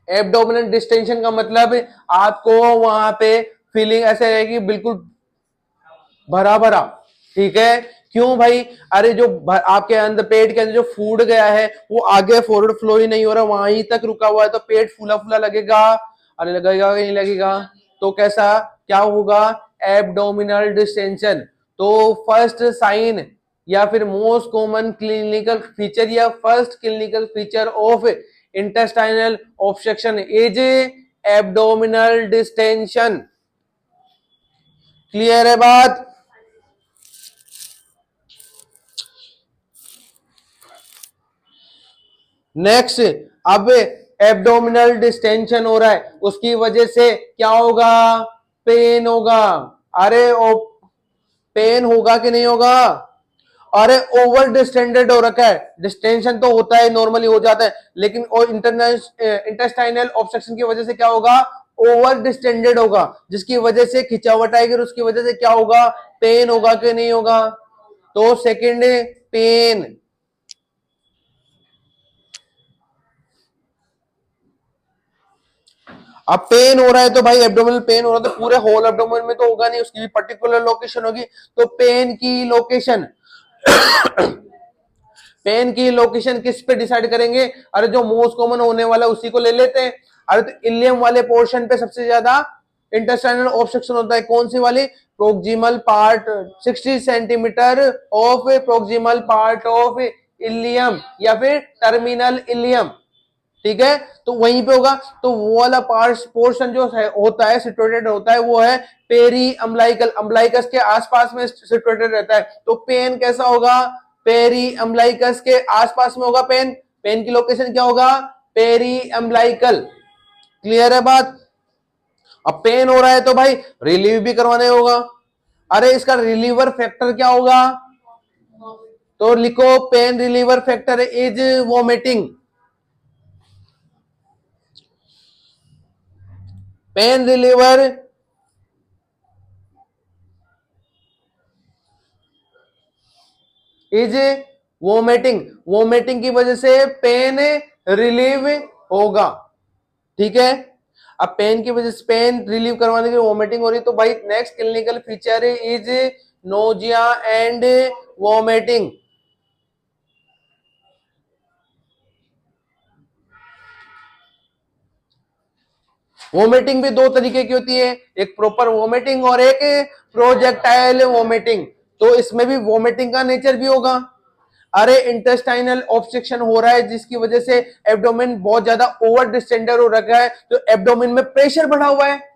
A: एब्डोमिनल डिस्टेंशन का मतलब आपको वहां पे फीलिंग ऐसे रहेगी बिल्कुल भरा भरा, ठीक है। क्यों भाई, अरे जो आपके अंदर पेट के अंदर जो फूड गया है वो आगे फॉरवर्ड फ्लो ही नहीं हो रहा, वहीं तक रुका हुआ है, तो पेट फूला फूला लगेगा, अरे लगेगा कि नहीं लगेगा? तो कैसा क्या होगा, एब्डोमिनल डिस्टेंशन। तो फर्स्ट साइन या फिर मोस्ट कॉमन क्लिनिकल फीचर या first clinical feature of intestinal obstruction is abdominal distension. Clear है बात? नेक्स्ट, अब एब्डोमिनल डिस्टेंशन हो रहा है, उसकी वजह से क्या होगा, पेन होगा। अरे ओ, पेन होगा कि नहीं होगा? अरे ओवर डिस्टेंडेड हो रखा है, डिस्टेंशन तो होता है नॉर्मली हो जाता है, लेकिन इंटेस्टाइनल ऑब्स्ट्रक्शन की वजह से क्या होगा, ओवर डिस्टेंडेड होगा, जिसकी वजह से खिंचावट आएगी और उसकी वजह से क्या होगा, पेन होगा कि नहीं होगा? तो सेकंड, पेन। अब पेन हो रहा है तो भाई एब्डोमिनल पेन हो रहा है तो पूरे होल एब्डोमिन में तो होगा नहीं, उसकी भी पर्टिकुलर लोकेशन होगी, तो पेन की लोकेशन पेन की लोकेशन किस पे डिसाइड करेंगे, अरे जो मोस्ट कॉमन होने वाला उसी को ले लेते हैं। अरे तो इलियम वाले पोर्शन पे सबसे ज्यादा इंटेस्टाइनल ऑब्स्ट्रक्शन होता है, कौन सी वाली, proximal part, 60 centimetre of proximal part of ileum या फिर टर्मिनल इलियम, ठीक है, तो वहीं पे होगा। तो वो वाला पोर्शन जो है होता है सिटुएटेड होता है वो है पेरी अम्बलाइकल, अम्बलाइकस के आसपास में सिटुएटेड रहता है। तो पेन कैसा होगा, पेरी अम्बलाइकस के आसपास में होगा पेन, पेन की लोकेशन क्या होगा, पेरी अम्बलाइकल। क्लियर है बात? अब पेन हो रहा है तो भाई रिलीव भी करवाने होगा, अरे इसका रिलीवर फैक्टर क्या होगा, तो लिखो pain reliever factor is vomiting. Pain reliever is vomiting, vomiting की वजह से पेन रिलीव होगा, ठीक है। अब पेन की वजह से पेन रिलीव करवाने के लिए वोमिटिंग हो रही, तो भाई next clinical feature is nausea and vomiting. Vomiting भी दो तरीके की होती है, एक प्रॉपर वोमिटिंग और एक प्रोजेक्टाइल वोमिटिंग। तो इसमें भी वोमिटिंग का नेचर भी होगा। अरे इंटेस्टाइनल ऑब्स्ट्रक्शन हो रहा है जिसकी वजह से एब्डोमेन बहुत ज्यादा ओवर डिस्टेंडर हो रखा है, तो एब्डोमेन में प्रेशर बढ़ा हुआ है।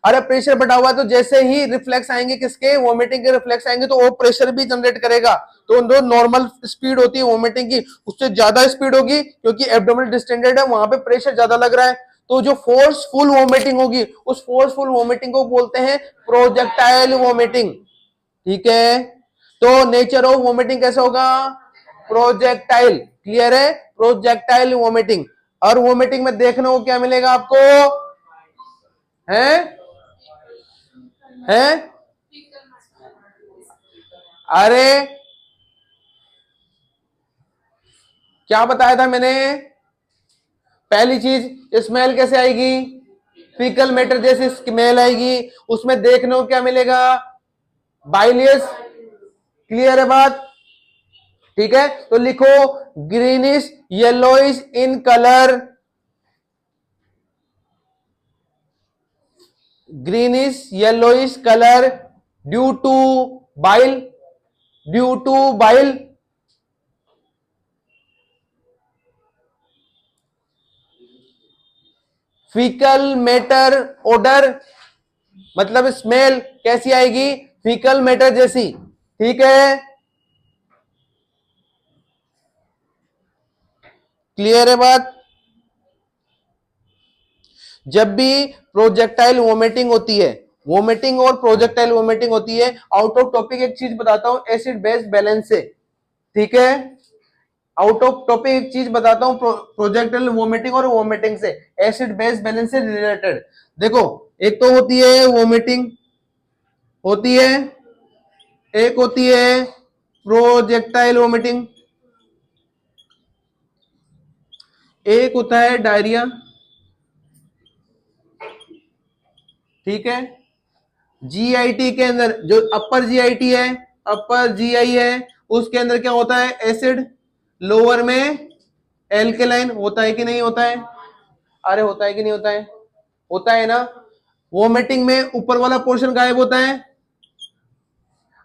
A: अरे प्रेशर बढ़ा हुआ है तो जैसे ही रिफ्लेक्स आएंगे, किसके, वोमिटिंग के रिफ्लेक्स आएंगे, तो वो प्रेशर भी जनरेट करेगा। तो जो नॉर्मल स्पीड होती है वोमिटिंग की, उससे ज्यादा स्पीड होगी, क्योंकि एब्डोमेन डिस्टेंडेड है, वहां पे प्रेशर ज्यादा लग रहा है। तो जो फोर्सफुल वोमिटिंग होगी, उस फोर्सफुल वोमिटिंग को बोलते हैं प्रोजेक्टाइल वोमिटिंग। ठीक है, तो नेचर ऑफ वोमिटिंग कैसा होगा, प्रोजेक्टाइल। क्लियर है, प्रोजेक्टाइल वोमिटिंग। और वोमिटिंग में देखने को क्या मिलेगा आपको, है है अरे क्या बताया था मैंने, पहली चीज स्मेल कैसे आएगी, फीकल मैटर जैसी स्मेल आएगी। उसमें देखने को क्या मिलेगा, बाइलियस। क्लियर है बात, ठीक है। तो लिखो greenish yellowish in colour, greenish yellowish colour due to bile, due to bile. Faecal matter odour, मतलब स्मेल कैसी आएगी, फीकल मैटर जैसी। ठीक है, क्लियर है बात। जब भी प्रोजेक्टाइल वोमिटिंग होती है, वोमिटिंग और प्रोजेक्टाइल वोमिटिंग होती है, आउट ऑफ टॉपिक एक चीज बताता हूं एसिड बेस बैलेंस से। ठीक है, आउट ऑफ टॉपिक एक चीज बताता हूं प्रोजेक्टाइल वोमिटिंग और वोमिटिंग से, एसिड बेस बैलेंस से रिलेटेड। देखो, एक तो होती है वोमिटिंग, होती है, एक होती है प्रोजेक्टाइल वोमिटिंग, एक होता है डायरिया। ठीक है, जीआईटी के अंदर जो अपर जीआईटी है, अपर जीआई है, उसके अंदर क्या होता है, एसिड, लोअर में एल्केलाइन। होता है कि नहीं होता है, अरे होता है कि नहीं होता है, होता है ना। वोमिटिंग में ऊपर वाला पोर्शन गायब होता है।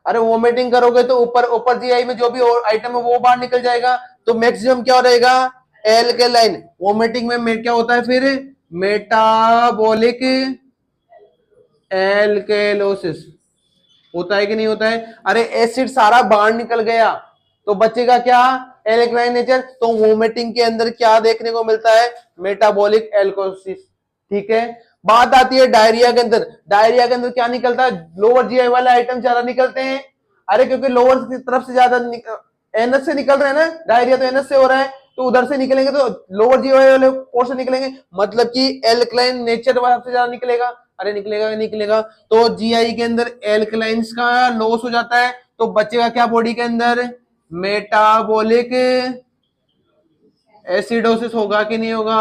A: अरे वोमिटिंग करोगे तो ऊपर ऊपर जीआई में जो भी आइटम है वो बाहर निकल जाएगा, तो मैक्सिमम क्या रहेगा, एल्केलाइन। वोमिटिंग में क्या होता है फिर, मेटाबॉलिक एल्केलोसिस। होता है कि नहीं होता है। अरे एसिड सारा बाहर निकल गया तो बचेगा क्या, एल्कलाइन नेचर। तो वोमिटिंग के अंदर क्या देखने को मिलता है, मेटाबॉलिक एल्कोसिस। ठीक है, बात आती है डायरिया के अंदर। डायरिया के अंदर क्या निकलता है, लोअर जीआई वाले आइटम ज्यादा निकलते हैं। अरे क्योंकि लोअर की तरफ से ज्यादा एनएस से निकल रहे हैं ना, डायरिया तो एनएस से हो रहा है, तो उधर से निकलेंगे तो लोअर जीआई वाले पोर्शन निकलेंगे, मतलब कि एल्कलाइन नेचर वहां से ज्यादा निकलेगा। अरे निकलेगा निकलेगा, तो जीआई के अंदर एल्कलाइंस का लॉस हो जाता है, तो बचेगा क्या बॉडी के अंदर, मेटाबॉलिक एसिडोसिस। होगा कि नहीं होगा,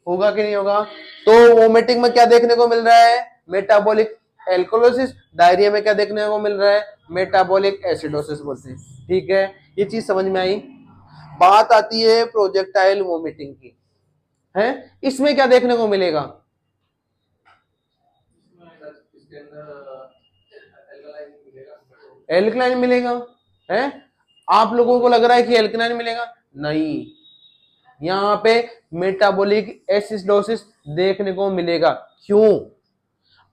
A: होगा कि नहीं होगा। तो वोमिटिंग में क्या देखने को मिल रहा है, मेटाबॉलिक एल्कोलोसिस। डायरिया में क्या देखने को मिल रहा है, मेटाबॉलिक एसिडोसिस बोलते हैं। ठीक है, ये चीज समझ में आई। बात आती है प्रोजेक्टाइल वोमिटिंग की, है, इसमें क्या देखने को मिलेगा, एल्कलाइन मिलेगा, है। आप लोगों को लग रहा है कि एल्कलाइन मिलेगा, नहीं, यहां पे मेटाबॉलिक एसिडोसिस देखने को मिलेगा। क्यों,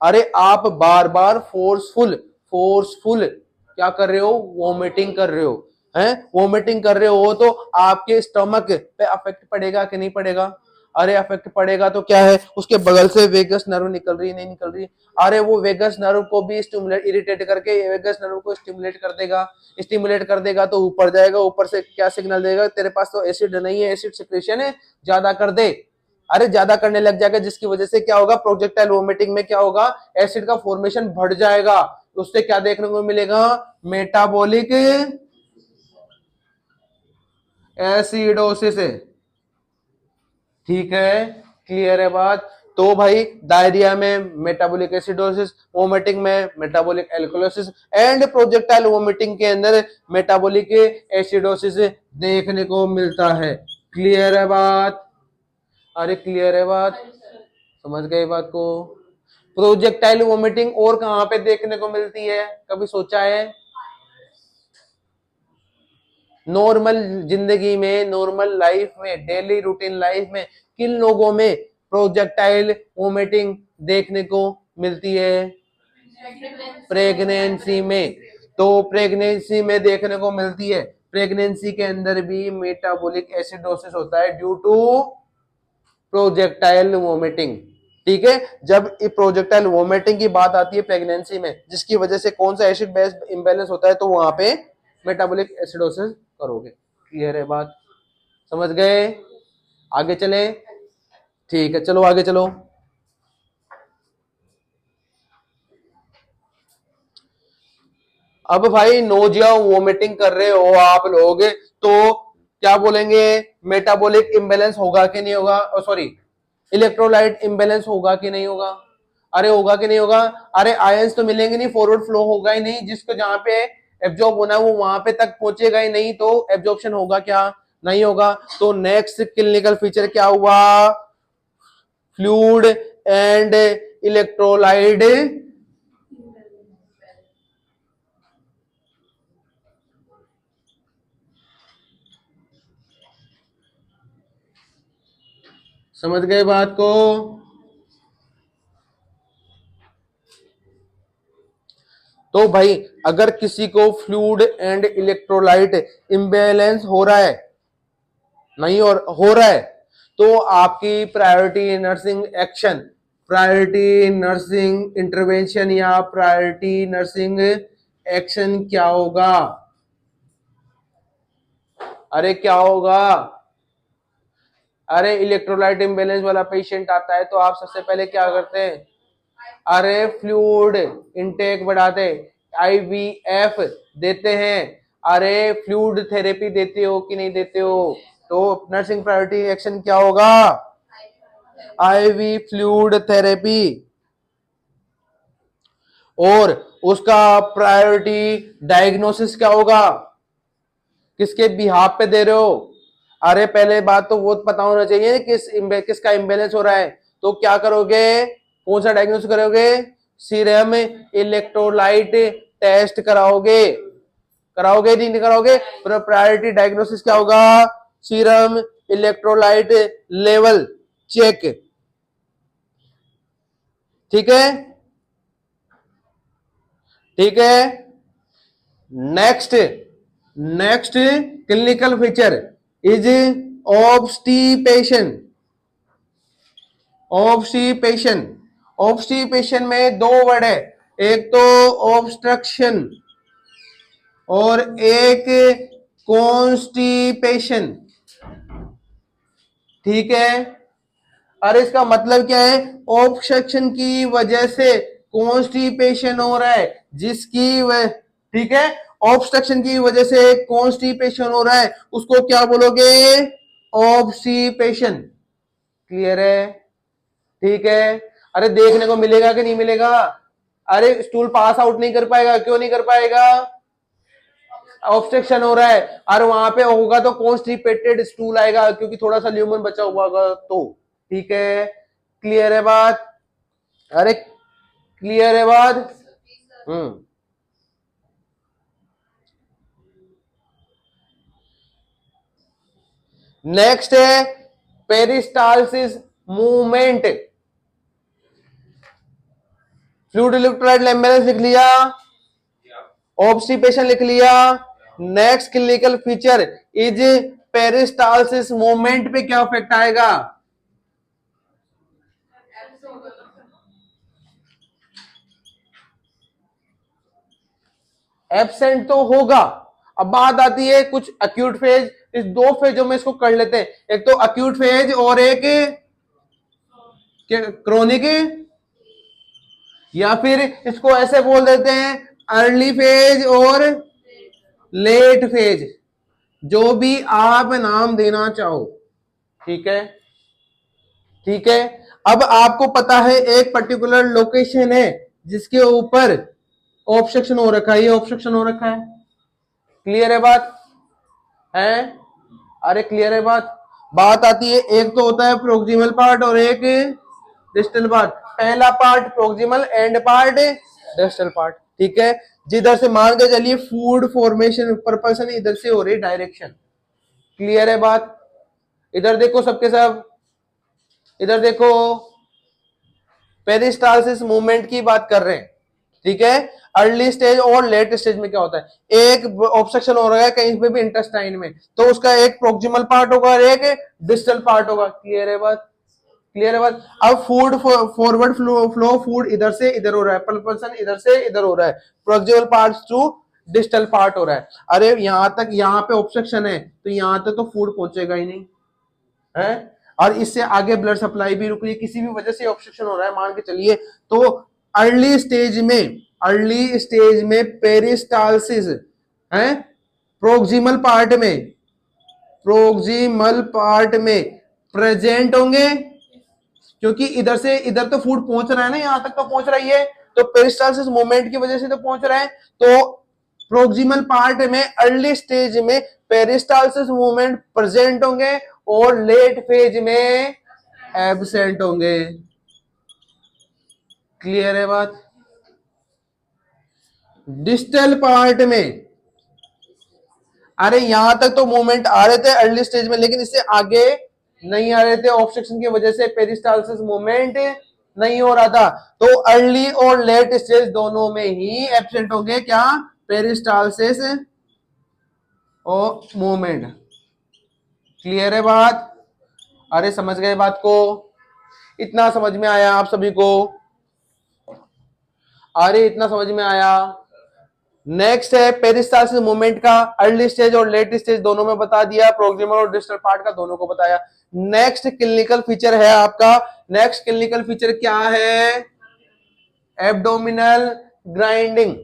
A: अरे आप बार बार फोर्सफुल फोर्सफुल क्या कर रहे हो, वोमिटिंग कर रहे हो, हैं, वोमिटिंग कर रहे हो, तो आपके स्टमक पे अफेक्ट पड़ेगा कि नहीं पड़ेगा। अरे अफेक्ट पड़ेगा तो क्या है, उसके बगल से वेगस नर्व निकल रही है, नहीं निकल रही, अरे वो वेगस नर्व को भी स्टिमुलेट, इरिटेट करके वेगस नर्व को स्टिमुलेट कर देगा, स्टिमुलेट कर देगा तो ऊपर जाएगा, ऊपर से क्या सिग्नल देगा, तेरे पास तो एसिड नहीं है, एसिड सिक्रेशन है, ज्यादा कर दे। अरे ज्यादा करने लग जाएगा, जिसकी वजह से क्या होगा, प्रोजेक्टाइल वोमिटिंग में क्या होगा, एसिड का फॉर्मेशन बढ़ जाएगा, उससे क्या देखने को मिलेगा, मेटाबॉलिक एसिडोसिस। ठीक है, क्लियर है बात। तो भाई डायरिया में मेटाबॉलिक एसिडोसिस, वोमिटिंग में metabolic alkalosis, and projectile vomiting के अंदर मेटाबॉलिक एसिडोसिस देखने को मिलता है। क्लियर है बात, अरे क्लियर है बात। समझ गए बात को? प्रोजेक्टाइल वोमिटिंग और कहां पे देखने को मिलती है, कभी सोचा है? नॉर्मल जिंदगी में, नॉर्मल लाइफ में, डेली रूटीन लाइफ में किन लोगों में प्रोजेक्टाइल वोमिटिंग देखने को मिलती है? प्रेगनेंसी में। तो प्रेगनेंसी में देखने को मिलती है। प्रेगनेंसी के अंदर भी मेटाबॉलिक एसिडोसिस होता है ड्यू टू प्रोजेक्टाइल वोमिटिंग। ठीक है, जब प्रोजेक्टाइल वोमिटिंग की बात आती है प्रेगनेंसी में, जिसकी वजह से कौन सा एसिड बेस इंबैलेंस होता है, तो वहां पे मेटाबॉलिक एसिडोसिस करोगे। क्लियर है बात? समझ गए? आगे चले? ठीक है, चलो आगे चलो। अब भाई नोजिया वोमिटिंग कर रहे हो आप लोग, तो क्या बोलेंगे? मेटाबॉलिक इम्बेलेंस होगा कि नहीं होगा? सॉरी, इलेक्ट्रोलाइट इम्बेलेंस होगा कि नहीं होगा? अरे होगा कि नहीं होगा? अरे आयंस तो मिलेंगे नहीं, फॉरवर्ड फ्लो होगा ही नहीं, जिसको जहां पे एब्जॉर्ब होना है वो वहां पे तक पहुंचेगा ही नहीं, तो एब्जॉर्प्शन होगा क्या? नहीं होगा। तो नेक्स्ट क्लिनिकल फीचर क्या हुआ? Fluid and electrolyte. समझ गए बात को? तो भाई अगर किसी को फ्लूइड एंड इलेक्ट्रोलाइट इम्बैलेंस हो रहा है, नहीं हो रहा है, तो आपकी priority nursing action, priority nursing intervention या प्रायोरिटी नर्सिंग एक्शन क्या होगा? अरे क्या होगा? अरे इलेक्ट्रोलाइट इम्बैलेंस वाला पेशेंट आता है तो आप सबसे पहले क्या करते हैं? अरे फ्लूइड इनटेक बढ़ाते, आईवीएफ देते हैं। अरे फ्लूइड थेरेपी देते हो कि नहीं देते हो? तो नर्सिंग प्रायोरिटी एक्शन क्या होगा? IV fluid therapy. और उसका प्रायोरिटी डायग्नोसिस क्या होगा? किसके बिहाफ पे दे रहे हो? अरे पहले बात तो वो पता होना चाहिए किसका इम्बेलेंस हो रहा है। तो क्या करोगे? कौन सा डायग्नोसिस करोगे? सीरम इलेक्ट्रोलाइट टेस्ट कराओगे। कराओगे नहीं कराओगे? प्रायोरिटी डायग्नोसिस क्या होगा? Serum electrolyte level check. ठीक है? ठीक है। Next, next clinical feature is obstipation. Obstipation, obstipation में दो वर्ड है, एक तो ऑब्स्ट्रक्शन और एक कॉन्स्टिपेशन। ठीक है? अरे इसका मतलब क्या है? ऑब्स्ट्रक्शन की वजह से कॉन्स्टिपेशन हो रहा है, जिसकी वजह, ठीक है, ऑब्स्ट्रक्शन की वजह से कॉन्स्टिपेशन हो रहा है, उसको क्या बोलोगे? ऑब्स्टिपेशन। क्लियर है? ठीक है। अरे देखने को मिलेगा कि नहीं मिलेगा? अरे स्टूल पास आउट नहीं कर पाएगा, क्यों नहीं कर पाएगा? ऑब्स्ट्रक्शन हो रहा है। और वहां पे होगा तो कॉन्स्टिपेटेड स्टूल आएगा, क्योंकि थोड़ा सा ल्यूमन बचा हुआ होगा तो। ठीक है? क्लियर है बात? अरे क्लियर है बात? हम्म। नेक्स्ट है peristalsis movement. Fluid electrolyte imbalance लिख लिया, ऑब्स्टिपेशन लिख लिया। Next clinical feature is peristalsis movement पे क्या इफेक्ट आएगा? एब्सेंट तो होगा। अब बात आती है कुछ अक्यूट फेज, इस दो फेजों में इसको कर लेते हैं, एक तो अक्यूट फेज और एक क्रोनिक, या फिर इसको ऐसे बोल देते हैं अर्ली फेज और लेट फेज, जो भी आप नाम देना चाहो। ठीक है? ठीक है। अब आपको पता है एक पर्टिकुलर लोकेशन है जिसके ऊपर ऑब्स्ट्रक्शन हो रखा है, ये ऑब्स्ट्रक्शन हो रखा है। क्लियर है बात? है? अरे क्लियर है बात? बात आती है, एक तो होता है प्रोक्सिमल पार्ट और एक डिस्टल पार्ट, पहला part proximal, and part distal part. ठीक है, जिधर से मान के चलिए फूड फॉर्मेशन परपल्सन इधर से हो रही डायरेक्शन। क्लियर है बात? इधर देखो सबके सब, इधर देखो, पेरिस्टालसिस मूवमेंट की बात कर रहे हैं। ठीक है, अर्ली स्टेज और लेट स्टेज में क्या होता है, एक ऑब्स्ट्रक्शन हो रहा है कहीं पे भी इंटेस्टाइन में, तो उसका एक प्रोक्सिमल पार्ट होगा और एक डिस्टल पार्ट होगा। क्लियर है बात? क्लियर है बात? अब फूड फॉरवर्ड फ्लो फूड इधर से इधर हो रहा है, पल्पल्सन इधर से इधर हो रहा है, proximal part two distal part हो रहा है। अरे यहां तक, यहां पे ऑब्स्ट्रक्शन है तो यहां तक तो फूड पहुंचेगा ही नहीं है, और इससे आगे ब्लड सप्लाई भी रुक रही है, किसी भी वजह से ऑब्स्ट्रक्शन हो रहा है मान के चलिए, तो अर्ली स्टेज में पेरिस्टालसिस है, प्रोक्सिमल पार्ट में, प्रोक्सिमल पार्ट में प्रेजेंट होंगे, क्योंकि इधर से इधर तो फूड पहुंच रहा है ना, यहां तक तो पहुंच रही है, तो पेरिस्टालसिस मूवमेंट की वजह से तो पहुंच रहा है, तो प्रोक्सिमल पार्ट में अर्ली स्टेज में पेरिस्टालसिस मूवमेंट प्रेजेंट होंगे और लेट फेज में एब्सेंट होंगे। क्लियर है बात? डिस्टल पार्ट में, अरे यहां तक तो मूवमेंट आ रहे थे अर्ली स्टेज में, लेकिन इससे आगे नहीं आ रहे थे, ऑब्स्ट्रक्शन की वजह से पेरिस्टालसिस मूवमेंट नहीं हो रहा था, तो अर्ली और लेट स्टेज दोनों में ही एब्सेंट होंगे क्या, पेरिस्टालसिस और मूवमेंट। क्लियर है बात? अरे समझ गए बात को? इतना समझ में आया आप सभी को? अरे इतना समझ में आया? नेक्स्ट है पेरिस्टालसिस मूवमेंट का अर्ली स्टेज और लेट स्टेज दोनों में बता दिया, प्रोक्सिमल और डिस्टल पार्ट का दोनों को बताया। नेक्स्ट क्लिनिकल फीचर है आपका, नेक्स्ट क्लिनिकल फीचर क्या है, एब्डोमिनल ग्राइंडिंग।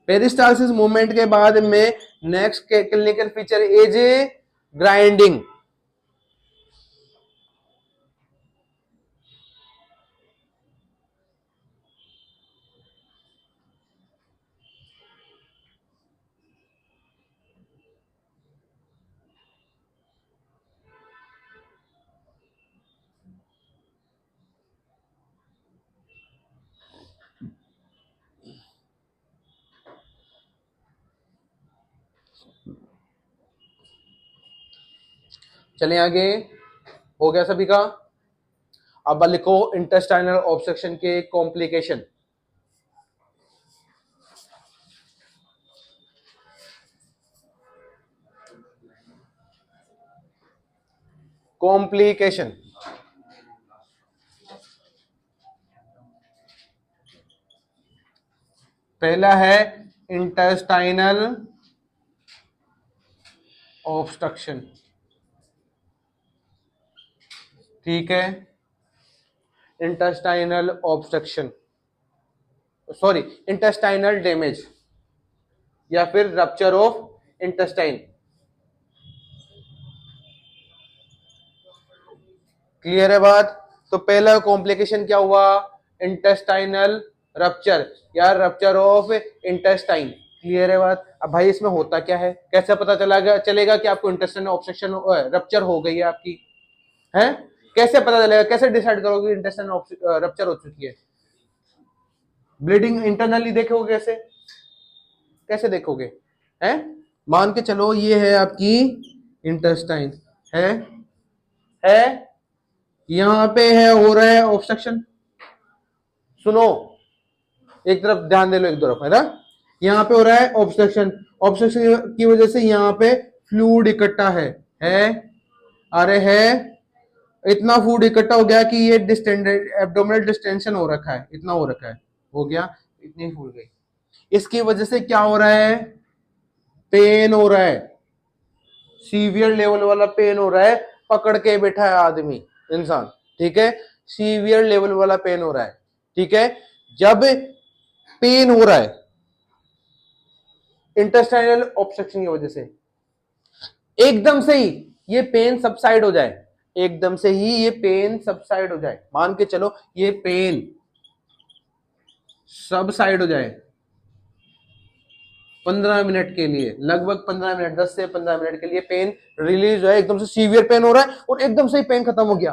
A: पेरिस्टालसिस मूवमेंट के बाद में next clinical feature is grinding. चलिए आगे, हो गया सभी का? अब लिखो इंटेस्टाइनल ऑब्स्ट्रक्शन के कॉम्प्लिकेशन। कॉम्प्लिकेशन, पहला है इंटेस्टाइनल ऑब्स्ट्रक्शन। ठीक है, intestinal obstruction, sorry intestinal damage या फिर रप्चर ऑफ इंटेस्टाइन। क्लियर है बात? तो पहला कॉम्प्लिकेशन क्या हुआ, इंटेस्टाइनल रप्चर या रप्चर ऑफ इंटेस्टाइन। क्लियर है बात? अब भाई इसमें होता क्या है, कैसे पता चलेगा कि आपको इंटेस्टाइनल ऑब्स्ट्रक्शन रप्चर हो गई है आपकी, है कैसे पता चलेगा, कैसे डिसाइड करोगे इंटेस्टाइनल रप्चर हो चुकी है? ब्लीडिंग इंटरनली देखोगे, कैसे कैसे देखोगे, है मान के चलो ये है आपकी इंटेस्टाइन, है यहां पे है, हो रहा है ऑब्स्ट्रक्शन। सुनो, एक तरफ ध्यान दे लो, एक तरफ है ना, यहाँ पे हो रहा है ऑब्स्ट्रक्शन, ऑब्स्ट्रक्शन की वजह से यहाँ पे फ्लूइड इकट्ठा है, अरे है, इतना फ्लूइड इकट्ठा हो गया कि ये डिस्टेंडेड एब्डोमिनल डिस्टेंशन हो रखा है, इतना हो रखा है, हो गया, इतनी फूल गई। इसकी वजह से क्या हो रहा है, पेन हो रहा है, सीवियर लेवल वाला पेन हो रहा है, पकड़ के बैठा है आदमी इंसान। ठीक है, सीवियर लेवल वाला पेन हो रहा है। ठीक है, जब पेन हो रहा है इंटेस्टाइनल ऑब्स्ट्रक्शन की वजह से, एकदम से ही ये पेन सबसाइड हो जाए, एकदम से ही ये पेन सबसाइड हो जाए, मान के चलो ये पेन सबसाइड हो जाए, 15 मिनट के लिए, लगभग 15 मिनट, 10 से 15 मिनट के लिए पेन रिलीज है, एकदम से सीवियर पेन हो रहा है और एकदम से ही पेन खत्म हो गया।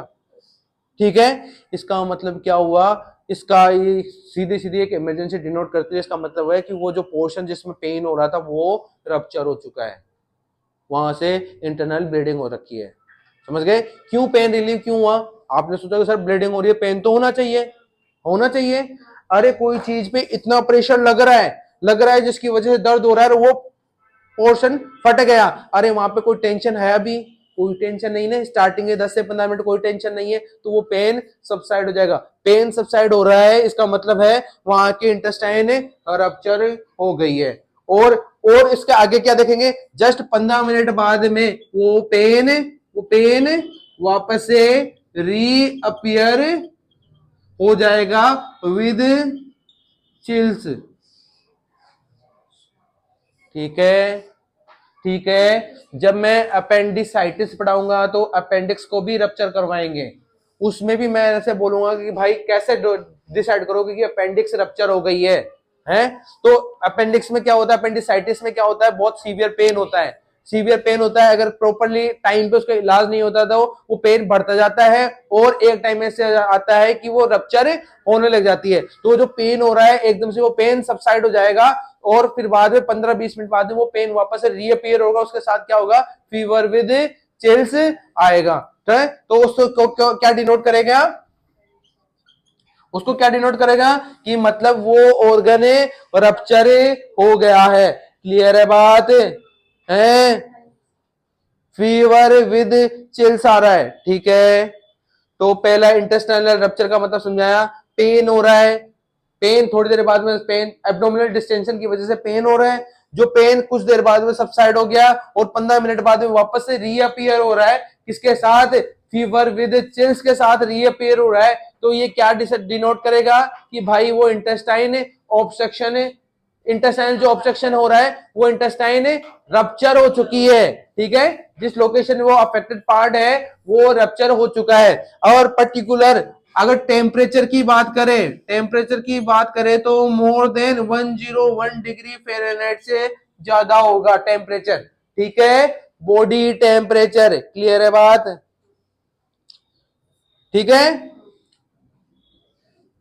A: ठीक है, इसका मतलब क्या हुआ, इसका ये सीधे सीधे एक इमरजेंसी डिनोट करती है। इसका मतलब है कि वो जो पोर्शन जिसमें पेन हो रहा था वो रप्चर हो चुका है, वहां से इंटरनल ब्लीडिंग हो रखी है। समझ गए क्यों पेन रिलीव क्यों हुआ? आपने सोचा कि सर ब्लीडिंग हो रही है, पेन तो होना चाहिए, होना चाहिए। अरे कोई चीज पे इतना प्रेशर लग रहा है जिसकी वजह से दर्द हो रहा है और वो पोर्शन फट गया। अरे वहां पे कोई टेंशन है? अभी कोई टेंशन नहीं है, स्टार्टिंग है 10 से 15 मिनट कोई टेंशन नहीं है, तो वो पेन सबसाइड हो जाएगा। पेन सबसाइड हो रहा है, इसका मतलब है वहां के इंटेस्टाइन रप्चर हो गई है। और इसके आगे क्या देखेंगे, जस्ट 15 मिनट बाद में वो पेन वापस से रीअपियर हो जाएगा विद चिल्स। ठीक है, ठीक है। जब मैं अपेंडिसाइटिस पढ़ाऊंगा तो अपेंडिक्स को भी रप्चर करवाएंगे, उसमें भी मैं ऐसे बोलूंगा कि भाई कैसे डिसाइड करोगे कि अपेंडिक्स रप्चर हो गई है? तो अपेंडिक्स में क्या होता है, अपेंडिसाइटिस में क्या होता है, बहुत सीवियर पेन होता है, सीवियर पेन होता है। अगर प्रॉपरली टाइम पे उसका इलाज नहीं होता तो वो पेन बढ़ता जाता है और एक टाइम ऐसे आता है कि वो रप्चर होने लग जाती है। तो जो पेन हो रहा है एकदम से वो पेन सबसाइड हो जाएगा और फिर बाद में 15-20 मिनट बाद में वो पेन वापस से रीअपियर होगा। उसके साथ क्या होगा, फीवर विद चिल्स आएगा। तो उसको क्या डिनोट करेगा, उसको क्या डिनोट करेगा कि मतलब वो ऑर्गन रप्चर हो गया है। क्लियर है बात है? फीवर विद चिल्स आ रहा है। ठीक है, तो पहला इंटेस्टाइनल रप्चर का मतलब समझाया, पेन हो रहा है, पेन थोड़ी देर बाद में पेन एब्डोमिनल डिस्टेंशन की वजह से पेन हो रहा है, जो पेन कुछ देर बाद में सबसाइड हो गया और 15 मिनट बाद में वापस से रीअपियर हो रहा है। किसके साथ? फीवर विद चिल्स के साथ रीअपियर हो रहा है। तो ये क्या डिनोट करेगा कि भाई वो इंटेस्टाइन ऑब्स्ट्रक्शन, इंटेस्टाइन जो ऑब्स्ट्रक्शन हो रहा है वो इंटेस्टाइन रप्चर हो चुकी है। ठीक है, जिस लोकेशन में वो अफेक्टेड पार्ट है वो रप्चर हो चुका है। और पर्टिकुलर अगर टेम्परेचर की बात करें, टेम्परेचर की बात करें तो मोर देन 101 डिग्री फ़ारेनहाइट से ज्यादा होगा टेम्परेचर। ठीक है, बॉडी टेम्परेचर। क्लियर है बात? ठीक है,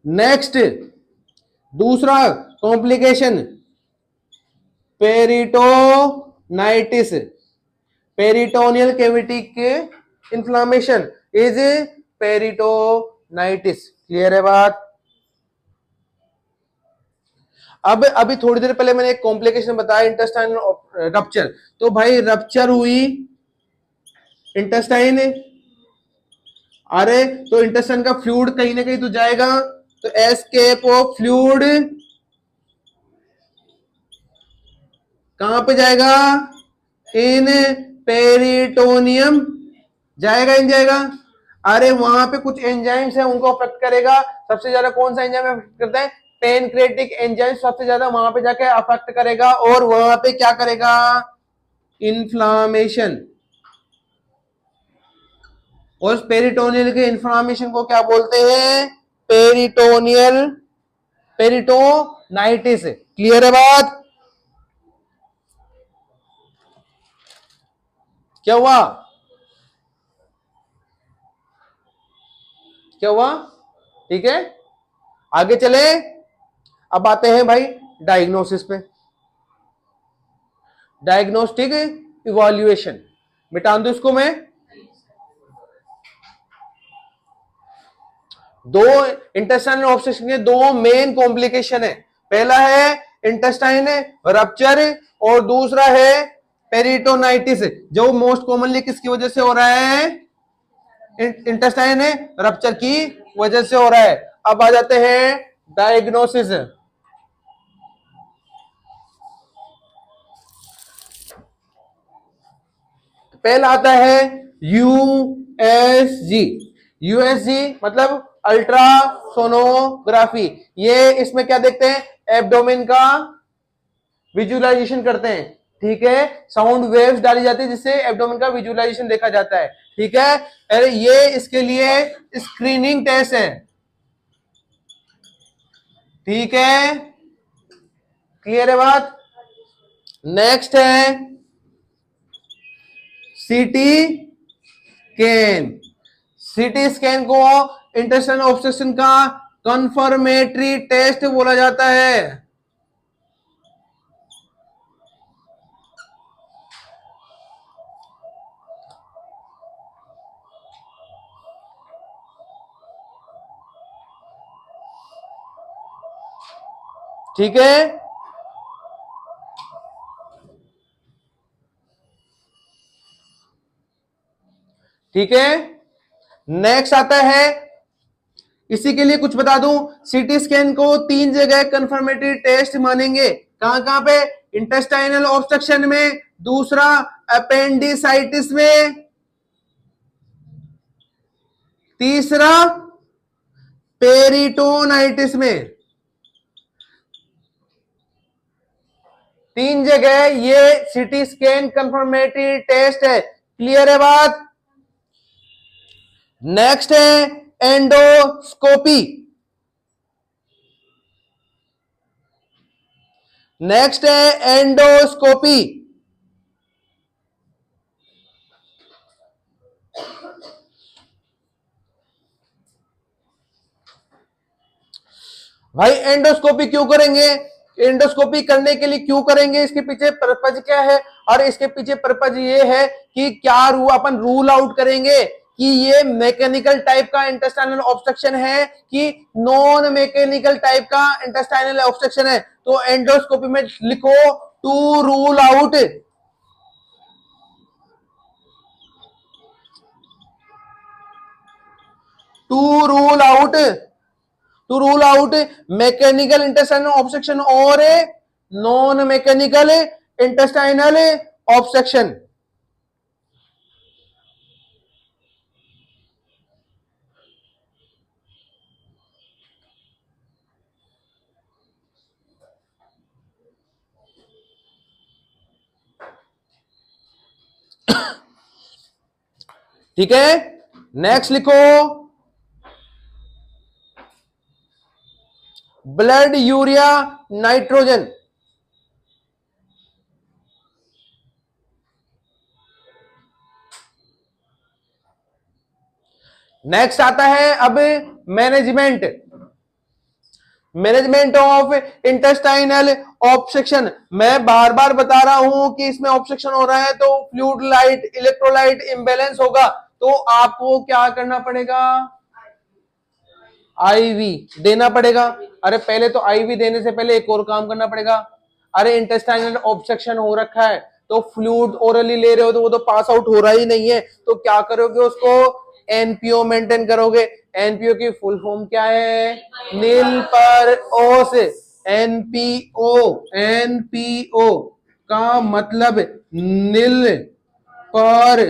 A: नेक्स्ट दूसरा कॉम्प्लिकेशन पेरिटोनाइटिस, पेरिटोनियल कैविटी के इन्फ्लामेशन इज पेरिटोनाइटिस। क्लियर है बात? अब अभी थोड़ी देर पहले मैंने एक कॉम्प्लिकेशन बताया इंटेस्टाइनल रप्चर, तो भाई रप्चर हुई इंटेस्टाइन, अरे तो इंटेस्टाइन का फ्लूइड कहीं ना कहीं तो जाएगा, तो एस्केप ऑफ फ्लूइड कहां पे जाएगा, इन पेरिटोनियम जाएगा, इन जाएगा। अरे वहां पे कुछ एंजाइम्स है उनको अफेक्ट करेगा। सबसे ज्यादा कौन सा एंजाइम अफेक्ट करता है? पेनक्रेटिक एंजाइम सबसे ज्यादा वहां पे जाके अफेक्ट करेगा और वहां पे क्या करेगा, इन्फ्लामेशन। और पेरिटोनियल के इन्फ्लामेशन को क्या बोलते हैं, पेरिटोनियल पेरिटोनाइटिस। क्लियर है बात? क्या हुआ, क्या हुआ? ठीक है, आगे चले। अब आते हैं भाई डायग्नोसिस पे, डायग्नोस्टिक इवैल्यूएशन। मिटा दूं इसको मैं, दो इंटेस्टाइनल ऑब्स्ट्रक्शन के दो मेन कॉम्प्लिकेशन है। पहला है इंटेस्टाइन रप्चर और दूसरा है पेरिटोनाइटिस, जो मोस्ट कॉमनली किसकी वजह से हो रहा है, इंटेस्टाइन रप्चर की वजह से हो रहा है। अब आ जाते हैं डायग्नोसिस। पहला आता है यूएसजी, यूएसजी मतलब अल्ट्रासोनोग्राफी। ये इसमें क्या देखते हैं, एब्डोमेन का विजुअलाइजेशन करते हैं। ठीक है, साउंड वेव्स डाली जाती है जिससे एब्डोमेन का विजुअलाइजेशन देखा जाता है। ठीक है, अरे ये इसके लिए स्क्रीनिंग टेस्ट है। ठीक है, क्लियर है बात? नेक्स्ट है सीटी स्कैन। सीटी स्कैन को इंटेस्टाइनल ऑब्स्ट्रक्शन का कंफर्मेटरी टेस्ट बोला जाता है। ठीक है, ठीक है। नेक्स्ट आता है, इसी के लिए कुछ बता दूं, सीटी स्कैन को 3 जगह कंफर्मेटरी टेस्ट मानेंगे। कहां कहां पे? इंटेस्टाइनल ऑब्स्ट्रक्शन में, दूसरा अपेंडिसाइटिस में, तीसरा पेरिटोनाइटिस में। 3 जगह ये सीटी स्कैन कंफर्मेटरी टेस्ट है। क्लियर है बात? नेक्स्ट है एंडोस्कोपी। नेक्स्ट है एंडोस्कोपी। भाई एंडोस्कोपी क्यों करेंगे? एंडोस्कोपी करने के लिए क्यों करेंगे? इसके पीछे पर्पज क्या है? और इसके पीछे पर्पज ये है कि क्या अपन रूल आउट करेंगे कि ये मैकेनिकल टाइप का इंटेस्टाइनल ऑब्स्ट्रक्शन है कि नॉन मैकेनिकल टाइप का इंटेस्टाइनल ऑब्स्ट्रक्शन है। तो एंडोस्कोपी में लिखो to rule out, to rule out, to rule out mechanical intestinal obstruction और नॉन मैकेनिकल इंटेस्टाइनल ऑब्स्ट्रक्शन। ठीक है, नेक्स्ट लिखो ब्लड यूरिया नाइट्रोजन। नेक्स्ट आता है अब management, management of intestinal obstruction. मैं बार बार बता रहा हूं कि इसमें ऑब्स्ट्रक्शन हो रहा है तो फ्लूइड लाइट इलेक्ट्रोलाइट इंबैलेंस होगा, तो आपको क्या करना पड़ेगा? आईवी देना पड़ेगा। अरे पहले तो आईवी देने से पहले एक और काम करना पड़ेगा। अरे इंटेस्टाइनल ऑब्स्ट्रक्शन हो रखा है तो फ्लूइड ओरली ले रहे हो तो वो तो पास आउट हो रहा ही नहीं है, तो क्या करोगे? उसको एनपीओ मेंटेन करोगे। एनपीओ की फुल फॉर्म क्या है? नील पर ओस। एनपीओ, एनपीओ का मतलब नील पर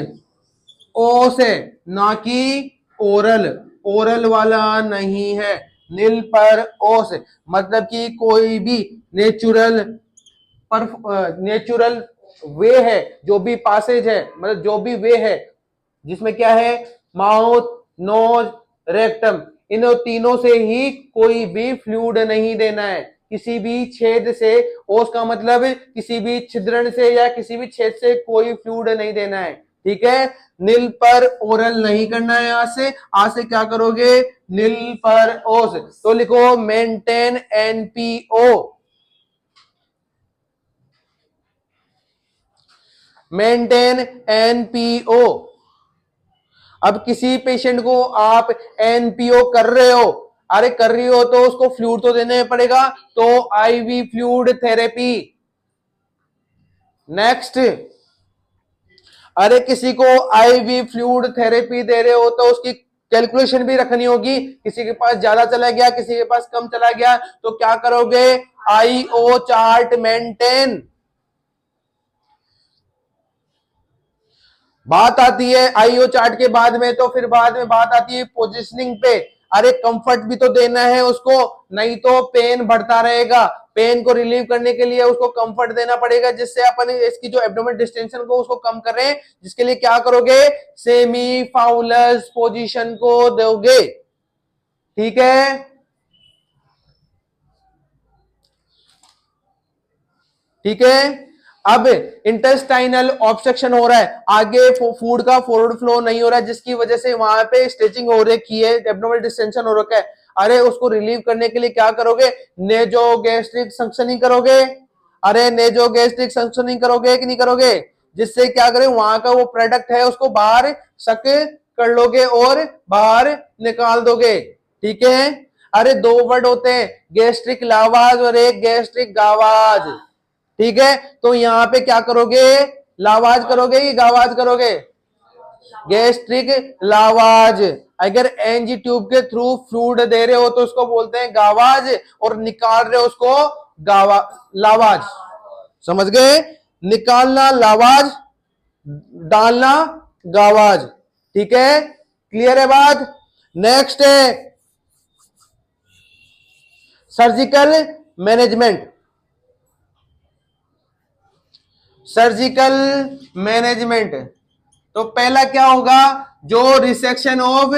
A: ओस है, ना कि ओरल। ओरल वाला नहीं है, नील पर ओस मतलब कि कोई भी नेचुरल पर नेचुरल वे है, जो भी पासेज है, मतलब जो भी वे है जिसमें क्या है? माउथ, नोज, रेक्टम, इन तीनों से ही कोई भी फ्लूइड नहीं देना है। किसी भी छेद से, ओस का मतलब किसी भी छिद्रण से या किसी भी छेद से कोई फ्लूइड नहीं देना है। ठीक है, नील पर ओरल नहीं करना है। आज से क्या करोगे? नील पर ओस। तो लिखो मेंटेन एनपीओ, मेंटेन एनपीओ। अब किसी पेशेंट को आप एनपीओ कर रहे हो, अरे कर रही हो तो उसको फ्लूइड तो देना पड़ेगा, तो आईवी फ्लूइड थेरेपी। नेक्स्ट, अरे किसी को आईवी फ्लूइड थेरेपी दे रहे हो तो उसकी कैलकुलेशन भी रखनी होगी। किसी के पास ज्यादा चला गया, किसी के पास कम चला गया, तो क्या करोगे? IO chart maintain. बात आती है आईओ चार्ट के बाद में, तो फिर बाद में बात आती है पोजीशनिंग पे। अरे कंफर्ट भी तो देना है उसको, नहीं तो पेन बढ़ता रहेगा। पेन को रिलीव करने के लिए उसको कंफर्ट देना पड़ेगा, जिससे अपन इसकी जो एब्डोमेन डिस्टेंशन को उसको कम करें। जिसके लिए क्या करोगे? सेमी फाउलस पोजीशन को दोगे। ठीक है, ठीक है। अब इंटेस्टाइनल ऑब्स्ट्रक्शन हो रहा है, आगे फूड का फॉरवर्ड फ्लो नहीं हो रहा है, जिसकी वजह से वहां पे स्टिचिंग हो रखी है, एब्डोमिनल डिस्टेंशन हो रखा है। अरे उसको रिलीव करने के लिए क्या करोगे? नेजोगैस्ट्रिक सक्शनिंग करोगे। अरे नेजोगैस्ट्रिक सक्शनिंग करोगे कि नहीं करोगे? जिससे क्या करे, वहां का वो प्रोडक्ट है उसको बाहर सक कर लोगे और बाहर निकाल दोगे। ठीक है। अरे दो वर्ड होते हैं, गैस्ट्रिक लावाज और एक गैस्ट्रिक गावाज। ठीक है, तो यहां पे क्या करोगे? लावाज करोगे कि गावाज करोगे? गैस्ट्रिक लावाज। अगर एनजी ट्यूब के थ्रू फ्लूइड दे रहे हो तो उसको बोलते हैं गावाज, और निकाल रहे हो उसको गावा लावाज। समझ गए? निकालना लावाज, डालना गावाज। ठीक है, क्लियर है बात? नेक्स्ट है सर्जिकल मैनेजमेंट। सर्जिकल मैनेजमेंट, तो पहला क्या होगा? जो रिसेक्शन ऑफ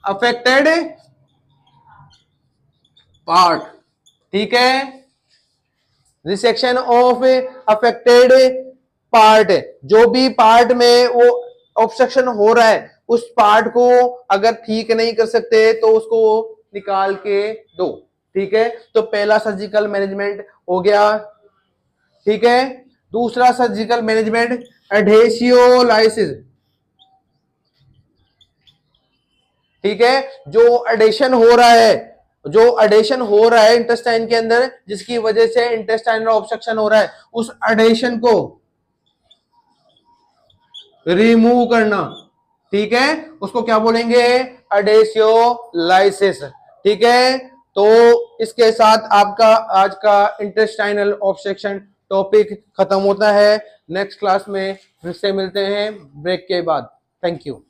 A: अफेक्टेड पार्ट। ठीक है, रिसेक्शन ऑफ अफेक्टेड पार्ट, जो भी पार्ट में वो ऑब्स्ट्रक्शन हो रहा है उस पार्ट को अगर ठीक नहीं कर सकते तो उसको निकाल के दो। ठीक है, तो पहला सर्जिकल मैनेजमेंट हो गया। ठीक है, दूसरा सर्जिकल मैनेजमेंट एडहेसियोलाइसिस। ठीक है, जो एडेशन हो रहा है, जो एडेशन हो रहा है इंटेस्टाइन के अंदर, जिसकी वजह से इंटेस्टाइनल ऑब्स्ट्रक्शन हो रहा है, उस एडेशन को रिमूव करना। ठीक है, उसको क्या बोलेंगे? एडेसियोलाइसिस। ठीक है, तो इसके साथ आपका आज का इंटेस्टाइनल ऑब्स्ट्रक्शन टॉपिक खत्म होता है। नेक्स्ट क्लास में फिर से मिलते हैं ब्रेक के बाद। Thank you.